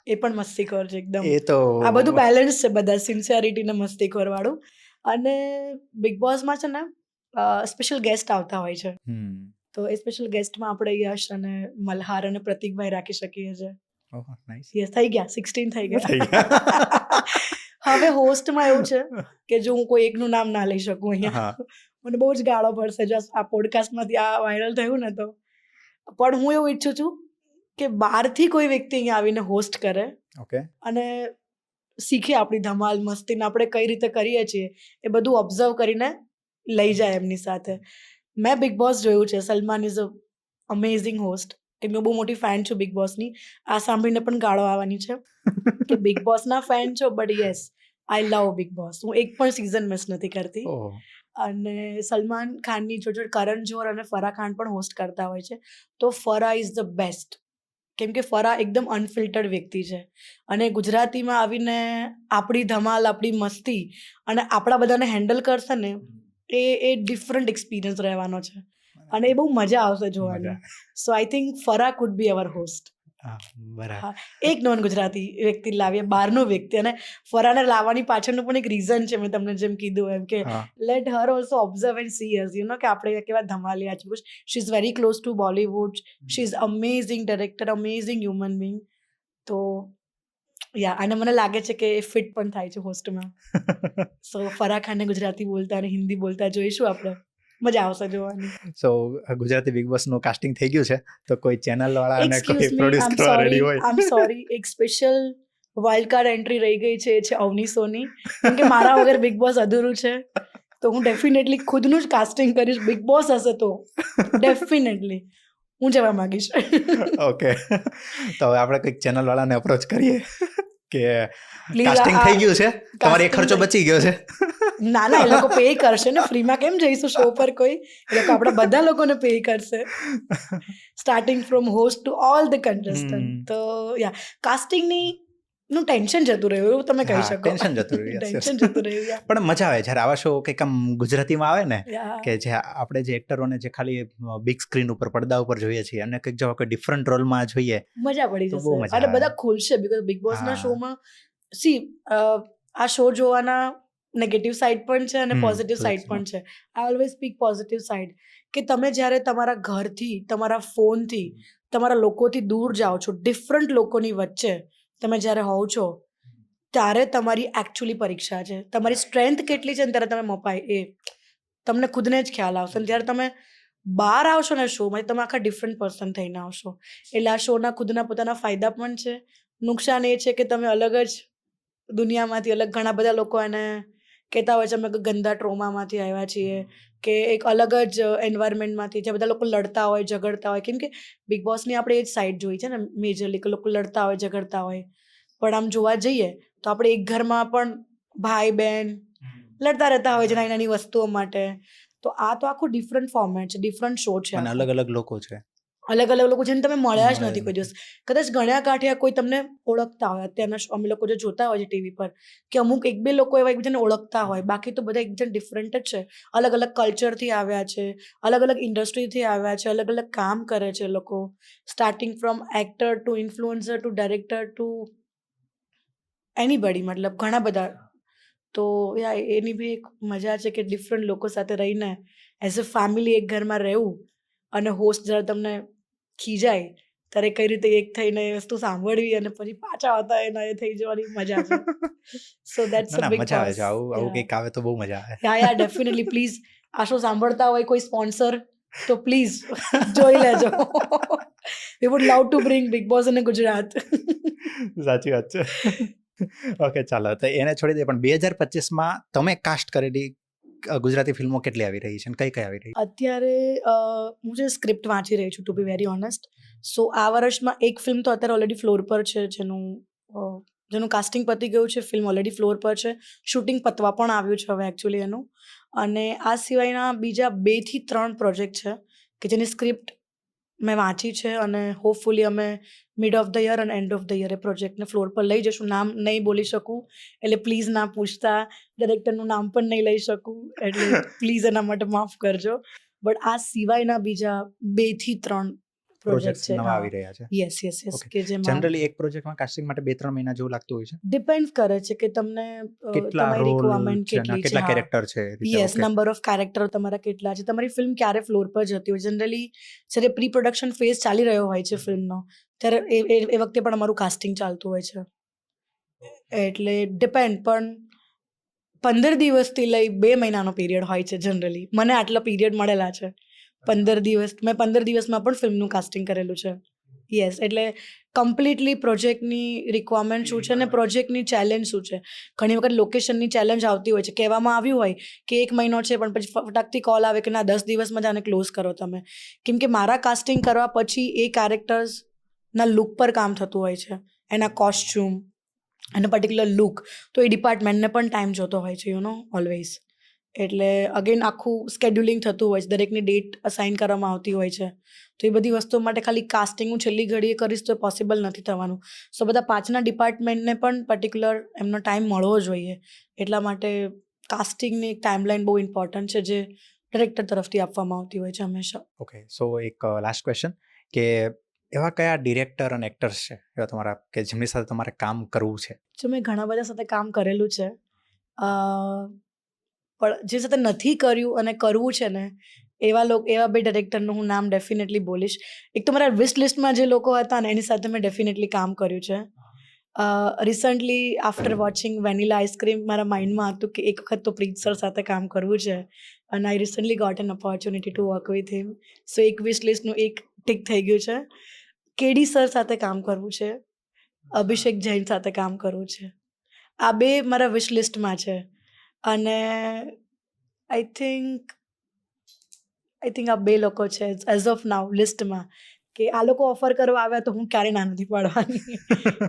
એ પણ મસ્તીખોર છે એકદમ. આ બધું બેલેન્સ છે, બધા સિન્સિયરિટી ને મસ્તીખોર વાળું. અને બિગ બોસમાં છે ને સ્પેશિયલ ગેસ્ટ આવતા હોય છે. તો એ સ્પેશિયલ ગેસ્ટમાં આપણે યશ અને મલ્હાર અને પ્રતિકભાઈ રાખી શકીએ છીએ. યસ, થઈ ગયા 16 થઈ ગયા. હવે હોસ્ટમાં એવું છે કે જો હું કોઈ એકનું નામ ના લઈ શકું અહીંયા, મને બહુ જ ગાળો પડશે જો આ પોડકાસ્ટમાંથી આ વાયરલ થયું ને તો. પણ હું એવું ઈચ્છું છું કે બહારથી કોઈ વ્યક્તિ અહીંયા આવીને હોસ્ટ કરે અને શીખે આપણી ધમાલ મસ્તીને આપણે કઈ રીતે કરીએ છીએ એ બધું ઓબ્ઝર્વ કરીને લઈ જાય એમની સાથે. મેં બિગ બોસ જોયું છે. Salman is a amazing host. કેમ કે બહુ મોટી ફેન છું બિગ બોસની. આ સાંભળીને પણ ગાળો આવવાની છે કે બિગ બોસના ફેન છો, but yes, I love big boss. હું એક પણ સિઝન મિસ નથી કરતી. અને સલમાન ખાનની જોડે કરણ જોહર અને ફરાહ ખાન પણ હોસ્ટ કરતા હોય છે. તો ફરાહ ઇઝ ધ બેસ્ટ, કેમ કે ફરાહ એકદમ અનફિલ્ટર્ડ વ્યક્તિ છે. અને ગુજરાતીમાં આવીને આપણી ધમાલ, આપણી મસ્તી અને આપણા બધાને હેન્ડલ કરશે ને, એ ડિફરન્ટ એક્સપિરિયન્સ રહેવાનો છે અને એ બહુ મજા આવશે જોવાની. So I think Farah could be our host. એક નોન ગુજરાતી વ્યક્તિ લાવીએ, બહારનો વ્યક્તિ. અને ફરાહને લાવવાની પાછળનું પણ એક રીઝન છે, મેં તમને જેમ કીધું એમ, કે let her also observe and see us, you know, કે આપણે કેવા ધમાલિયા છે. She is very close to Bollywood. She is amazing director, amazing human being. તો યા, અને મને લાગે છે કે એ ફિટ પણ થાય છે હોસ્ટમાં. સો ફરાહ ખાનને ગુજરાતી બોલતા અને હિન્દી બોલતા જોઈશું આપણે. મજા આવશે જોવાની. સો ગુજરાતી બિગ બોસ નું કાસ્ટિંગ થઈ ગયું છે, તો કોઈ ચેનલ વાળા અને કોઈ પ્રોડ્યુસ કરવા રેડી હોય? આઈ એમ સોરી, એક સ્પેશિયલ વાઇલ્ડ કાર્ડ એન્ટ્રી રહી ગઈ છે, એ છે અવની સોની. કેમ કે મારા વગર બિગ બોસ અધૂરું છે. તો હું ડેફિનેટલી ખુદનું જ કાસ્ટિંગ કરીશ. બિગ બોસ હશે તો ડેફિનેટલી હું જવા માંગીશ. ઓકે, તો હવે આપણે કંઈક ચેનલ વાળાને અપ્રોચ કરીએ કે કાસ્ટિંગ થઈ ગયું છે, તમારો એક ખર્ચો બચી ગયો છે. ના, એ લોકો પે કરશે ને. ફ્રીમાં કેમ જઈશું શો પર કોઈ? એ લોકો આપણા બધા લોકોને પે કરશે, starting from host to all the contestant. તો યા, કાસ્ટિંગની નું ટેન્શન જતું રહ્યું એવું તમે કહી શકો. ટેન્શન જતું રહ્યું. પણ મજા આવે જ્યારે આવા શો કંઈક આમ ગુજરાતીમાં આવે ને, કે જે આપણે જે એક્ટરોને જે ખાલી બિગ સ્ક્રીન ઉપર, પડદા ઉપર જોઈએ છીએ, અને કંઈક જો કોઈ ડિફરન્ટ રોલમાં જોઈએ, મજા પડી જશે. અને બધા ખુલશે, બીકોઝ બિગ બોસના શોમાં સી આ શો જોવાના નેગેટિવ સાઈડ પણ છે અને પોઝિટિવ સાઈડ પણ છે. I always speak positive side, કે તમે જ્યારે તમારા ઘરથી, તમારા ફોનથી, તમારા લોકોથી દૂર જાઓ છો, ડિફરન્ટ લોકોની વચ્ચે તમે જ્યારે હોવ છો, ત્યારે તમારી એકચ્યુઅલી પરીક્ષા છે. તમારી સ્ટ્રેન્થ કેટલી છે ને ત્યારે તમે મપાય એ તમને ખુદને જ ખ્યાલ આવશે. અને જ્યારે તમે બહાર આવશો ને શોમાં, તમે આખા ડિફરન્ટ પર્સન થઈને આવશો. એટલે આ શોના ખુદના પોતાના ફાયદા પણ છે. નુકસાન એ છે કે તમે અલગ જ દુનિયામાંથી, અલગ ઘણા બધા લોકો એને કહેતા હોય છે અમે ગંદા ટ્રોમામાંથી આવ્યા છીએ, કે એક અલગ જ એન્વાયરમેન્ટમાંથી, જ્યાં બધા લોકો લડતા હોય, ઝઘડતા હોય. કેમ કે બિગ બોસની આપણે એ જ સાઈડ જોઈ છે ને મેજરલી, કે લોકો લડતા હોય, ઝઘડતા હોય. પણ આમ જોવા જઈએ તો આપણે એક ઘરમાં પણ ભાઈ બહેન લડતા રહેતા હોય છે નાની નાની વસ્તુઓ માટે. તો આ તો આખું ડિફરન્ટ ફોર્મેટ છે, ડિફરન્ટ શો છે, અને અલગ અલગ લોકો છે. અલગ અલગ લોકો જેને તમે મળ્યા જ નથી કોઈ દિવસ. કદાચ ગણ્યા કાઠ્યા કોઈ તમને ઓળખતા હોય. અત્યારના અમે લોકો જે જોતા હોય છે ટીવી પર, કે અમુક એક બે લોકો એવા એકબીજાને ઓળખતા હોય, બાકી તો બધા એકદમ ડિફરન્ટ જ છે. અલગ અલગ કલ્ચરથી આવ્યા છે, અલગ અલગ ઇન્ડસ્ટ્રીથી આવ્યા છે, અલગ અલગ કામ કરે છે લોકો, starting from actor to influencer to director to anybody, મતલબ ઘણા બધા. તો યા એની બી એક મજા છે કે ડિફરન્ટ લોકો સાથે રહીને એઝ અ ફેમિલી એક ઘરમાં રહેવું, અને હોસ્ટ જ્યારે તમને ખીજાય ત્યારે કઈ રીતે એક થઈને એ વસ્તુ સાંભળવી અને પછી પાછા આવતા એના એ થઈ જવાની મજા છે. સો દેટ્સ અ બિગ મજા આવે બોસ. છે. આવું કંઈક આવે તો બહુ મજા આવે. યા ડેફિનેટલી, પ્લીઝ આ શો સાંભળતા હોય કોઈ સ્પોન્સર તો પ્લીઝ જોઈ લેજો. વી wood love to bring big boss in Gujarat. સાચી વાત છે. ઓકે, ચાલો તો એને છોડી દઈએ. પણ 2025માં તમે કાસ્ટ કરેલી ગુજરાતી ફિલ્મો કેટલી આવી રહી છે અને કઈ કઈ આવી રહી છે? અત્યારે હું જે સ્ક્રિપ્ટ વાંચી રહી છું, ટુ બી વેરી ઓનેસ્ટ. સો આ વર્ષમાં એક ફિલ્મ તો અત્યારે ઓલરેડી ફ્લોર પર છે, જેનું કાસ્ટિંગ પતી ગયું છે. ફિલ્મ ઓલરેડી ફ્લોર પર છે, શૂટિંગ પતવા પણ આવ્યું છે હવે એકચ્યુઅલી એનું. અને આ સિવાયના બીજા 2 થી 3 પ્રોજેક્ટ છે કે જેની સ્ક્રિપ્ટ મેં વાંચી છે, અને હોપફુલી અમે મિડ ઓફ ધ યર અને એન્ડ ઓફ ધ યર એ પ્રોજેક્ટને ફ્લોર પર લઈ જશું. નામ નહીં બોલી શકું એટલે પ્લીઝ ના પૂછતા, ડાયરેક્ટરનું નામ પણ નહીં લઈ શકું એટલે પ્લીઝ એના માટે માફ કરજો. બટ આ સિવાયના બીજા 2 થી 3 પ્રોજેક્ટ છે. નવા આવી રહ્યા છે. Yes yes yes. Okay. કે જેમાં જનરલી એક પ્રોજેક્ટમાં કાસ્ટિંગ માટે 2-3 મહિના જેવું લાગતું હોય છે. ડિપેન્ડ કરે છે કે તમને કેટલા તમારી રોલ રિક્વાયરમેન્ટ છે અને કેટલી કેટલા છે. કેરેક્ટર છે એ રીતે. Yes, Okay. Number of character તમારા કેટલા છે, તમારી ફિલ્મ ક્યારે ફ્લોર પર જતી હોય. જનરલી જ્યારે પ્રી પ્રોડક્શન ફેઝ ચાલી રહ્યો હોય છે ફિલ્મનો, ત્યારે એ વખતે પણ અમારું કાસ્ટિંગ ચાલતું હોય છે. એટલે ડિપેન્ડ, પણ 15 દિવસથી લઈ 2 મહિનાનો પીરિયડ હોય છે જનરલી. મને આટલા પીરિયડ મળેલા છે. 15 દિવસ, મેં 15 દિવસમાં પણ ફિલ્મનું કાસ્ટિંગ કરેલું છે. યસ, એટલે કમ્પ્લીટલી પ્રોજેક્ટની રિક્વાયરમેન્ટ શું છે અને પ્રોજેક્ટની ચેલેન્જ શું છે. ઘણી વખત લોકેશનની ચેલેન્જ આવતી હોય છે. કહેવામાં આવ્યું હોય કે 1 મહિનો છે, પણ પછી ફટાકથી કોલ આવે કે ના 10 દિવસમાં જ આને ક્લોઝ કરો તમે. કેમ કે મારા કાસ્ટિંગ કરવા પછી એ કેરેક્ટર્સના લુક પર કામ થતું હોય છે, એના કોસ્ચ્યુમ અને પર્ટિક્યુલર લુક. તો એ ડિપાર્ટમેન્ટને પણ ટાઈમ જોતો હોય છે, ઓલવેઝ. એટલે અગેન આખું સ્કેડ્યુલિંગ થતું હોય છે, દરેકની ડેટ અસાઇન કરવામાં આવતી હોય છે. તો એ બધી વસ્તુઓ માટે ખાલી કાસ્ટિંગ હું છેલ્લી ઘડીએ કરીશ તો પોસિબલ નથી થવાનું. સો બધા પાછળના ડિપાર્ટમેન્ટને પણ પર્ટિક્યુલર એમનો ટાઈમ મળવો જોઈએ. એટલા માટે કાસ્ટિંગની એક ટાઈમલાઈન બહુ ઇમ્પોર્ટન્ટ છે, જે ડિરેક્ટર તરફથી આપવામાં આવતી હોય છે હંમેશા. ઓકે, સો એક લાસ્ટ ક્વેશ્ચન, કે એવા કયા ડિરેક્ટર અને એક્ટર્સ છે એવા તમારા કે જેમની સાથે તમારે કામ કરવું છે? જો મેં ઘણા બધા સાથે કામ કરેલું છે, પણ જે સાથે નથી કર્યું અને કરવું છે ને, એવા 2 ડિરેક્ટરનું હું નામ ડેફિનેટલી બોલીશ. એક તો મારા વિશ લિસ્ટમાં જે લોકો હતા ને એની સાથે મેં ડેફિનેટલી કામ કર્યું છે. Recently after watching vanilla ice cream મારા માઇન્ડમાં હતું કે એક વખત તો પ્રીત સર સાથે કામ કરવું છે, અને I recently got an opportunity to work with him. So એક વિશ લિસ્ટનું એક ટિક થઈ ગયું છે. કેડી સર સાથે કામ કરવું છે, અભિષેક જૈન સાથે કામ કરવું છે. આ 2 મારા વિશ લિસ્ટમાં છે. અને આઈ થિંક આ 2 લોકો છે એઝ ઓફ નાઉ લિસ્ટમાં, કે આ લોકો ઓફર કરવા આવ્યા તો હું ક્યારેય ના નથી પાડવાની.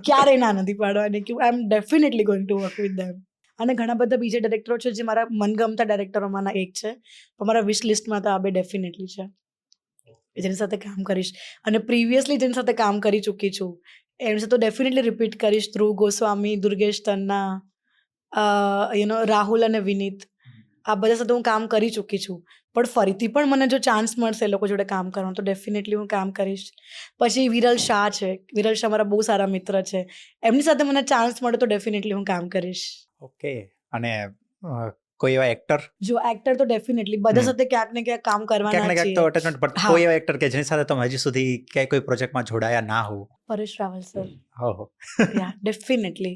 ક્યારેય ના નથી પાડવાની, કે I am definitely going to work with them. અને ઘણા બધા બીજા ડિરેક્ટરો છે જે મારા મનગમતા ડિરેક્ટરોમાંના એક છે, પણ મારા વિશ લિસ્ટમાં તો આ 2 ડેફિનેટલી છે જેની સાથે કામ કરીશ. અને પ્રીવિયસલી જેની સાથે કામ કરી ચૂકી છું એમની સાથે તો ડેફિનેટલી રિપીટ કરીશ. ધ્રુવ ગોસ્વામી, દુર્ગેશ તન્ના, રાહુલ અને વિનીત, આ બધા સાથે હું કામ કરી ચૂકી છું. પણ ફરીથી પણ મને જો ચાન્સ મળશે એ લોકો જોડે કામ કરવાનો તો ડેફિનેટલી હું કામ કરીશ. પછી વિરલ શાહ છે, વિરલ શાહ મારા બહુ સારા મિત્ર છે, એમની સાથે મને ચાન્સ મળે તો ડેફિનેટલી હું કામ કરીશ. ઓકે, અને કોઈ એવા એક્ટર જો એક્ટર તો ડેફિનેટલી બધા સાથે ક્યાંક ને ક્યાંક કામ ક્યાંક કરવાના ને ક્યાંક તો છીએ. અટેચમેન્ટ પણ હા. કોઈ એવા એક્ટર કે જેની સાથે તમે હજી સુધી ક્યાંય કોઈ પ્રોજેક્ટમાં જોડાયા ના હો. પરેશ રાવલ સર, ઓહો. Yeah definitely.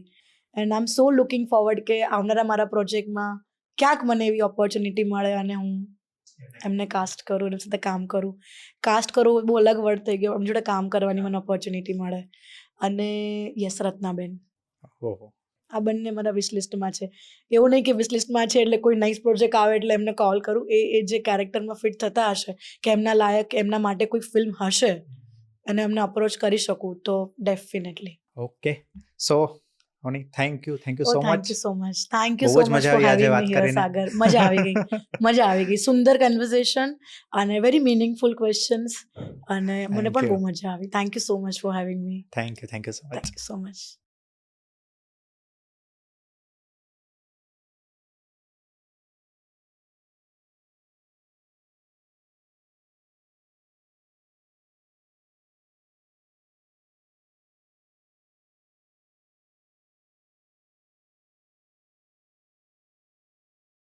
And I am so looking forward કે આવનારા મારા પ્રોજેક્ટમાં ક્યાંક મને એવી ઓપોર્ચ્યુનિટી મળે અને હું એમને કાસ્ટ કરું, એમની સાથે કામ કરું. કાસ્ટ કરવું બહુ અલગ વર્ડ થઈ ગયો, એમની જોડે કામ કરવાની મને ઓપોર્ચ્યુનિટી મળે. અને યસ, રત્નાબેન, ઓહો. આ બંને મારા વિશલિસ્ટમાં છે. એવું નહીં કે વિશલિસ્ટમાં છે એટલે કોઈ નાઇસ પ્રોજેક્ટ આવે એટલે એમને કોલ કરું. એ જે કેરેક્ટરમાં ફિટ થતા હશે, કે એમના લાયક, એમના માટે કોઈ ફિલ્મ હશે અને એમને અપ્રોચ કરી શકું તો ડેફિનેટલી. ઓકે. સો ઓની thank you so thank much. You so much. Thank you બહુ સો જ મચ મજા ફોર આવી આજે હેવિંગ વાત મી હિયર, કરીને. સાગર. મજા આવી ગઈ. મજા આવી ગઈ. સુંદર કન્વર્સેશન અને વેરી મિનિંગફુલ ક્વેશ્ચન્સ અને મને Thank પણ you. બહુ મજા આવી. Thank you so much for having me. Thank you so much. Thank you so much.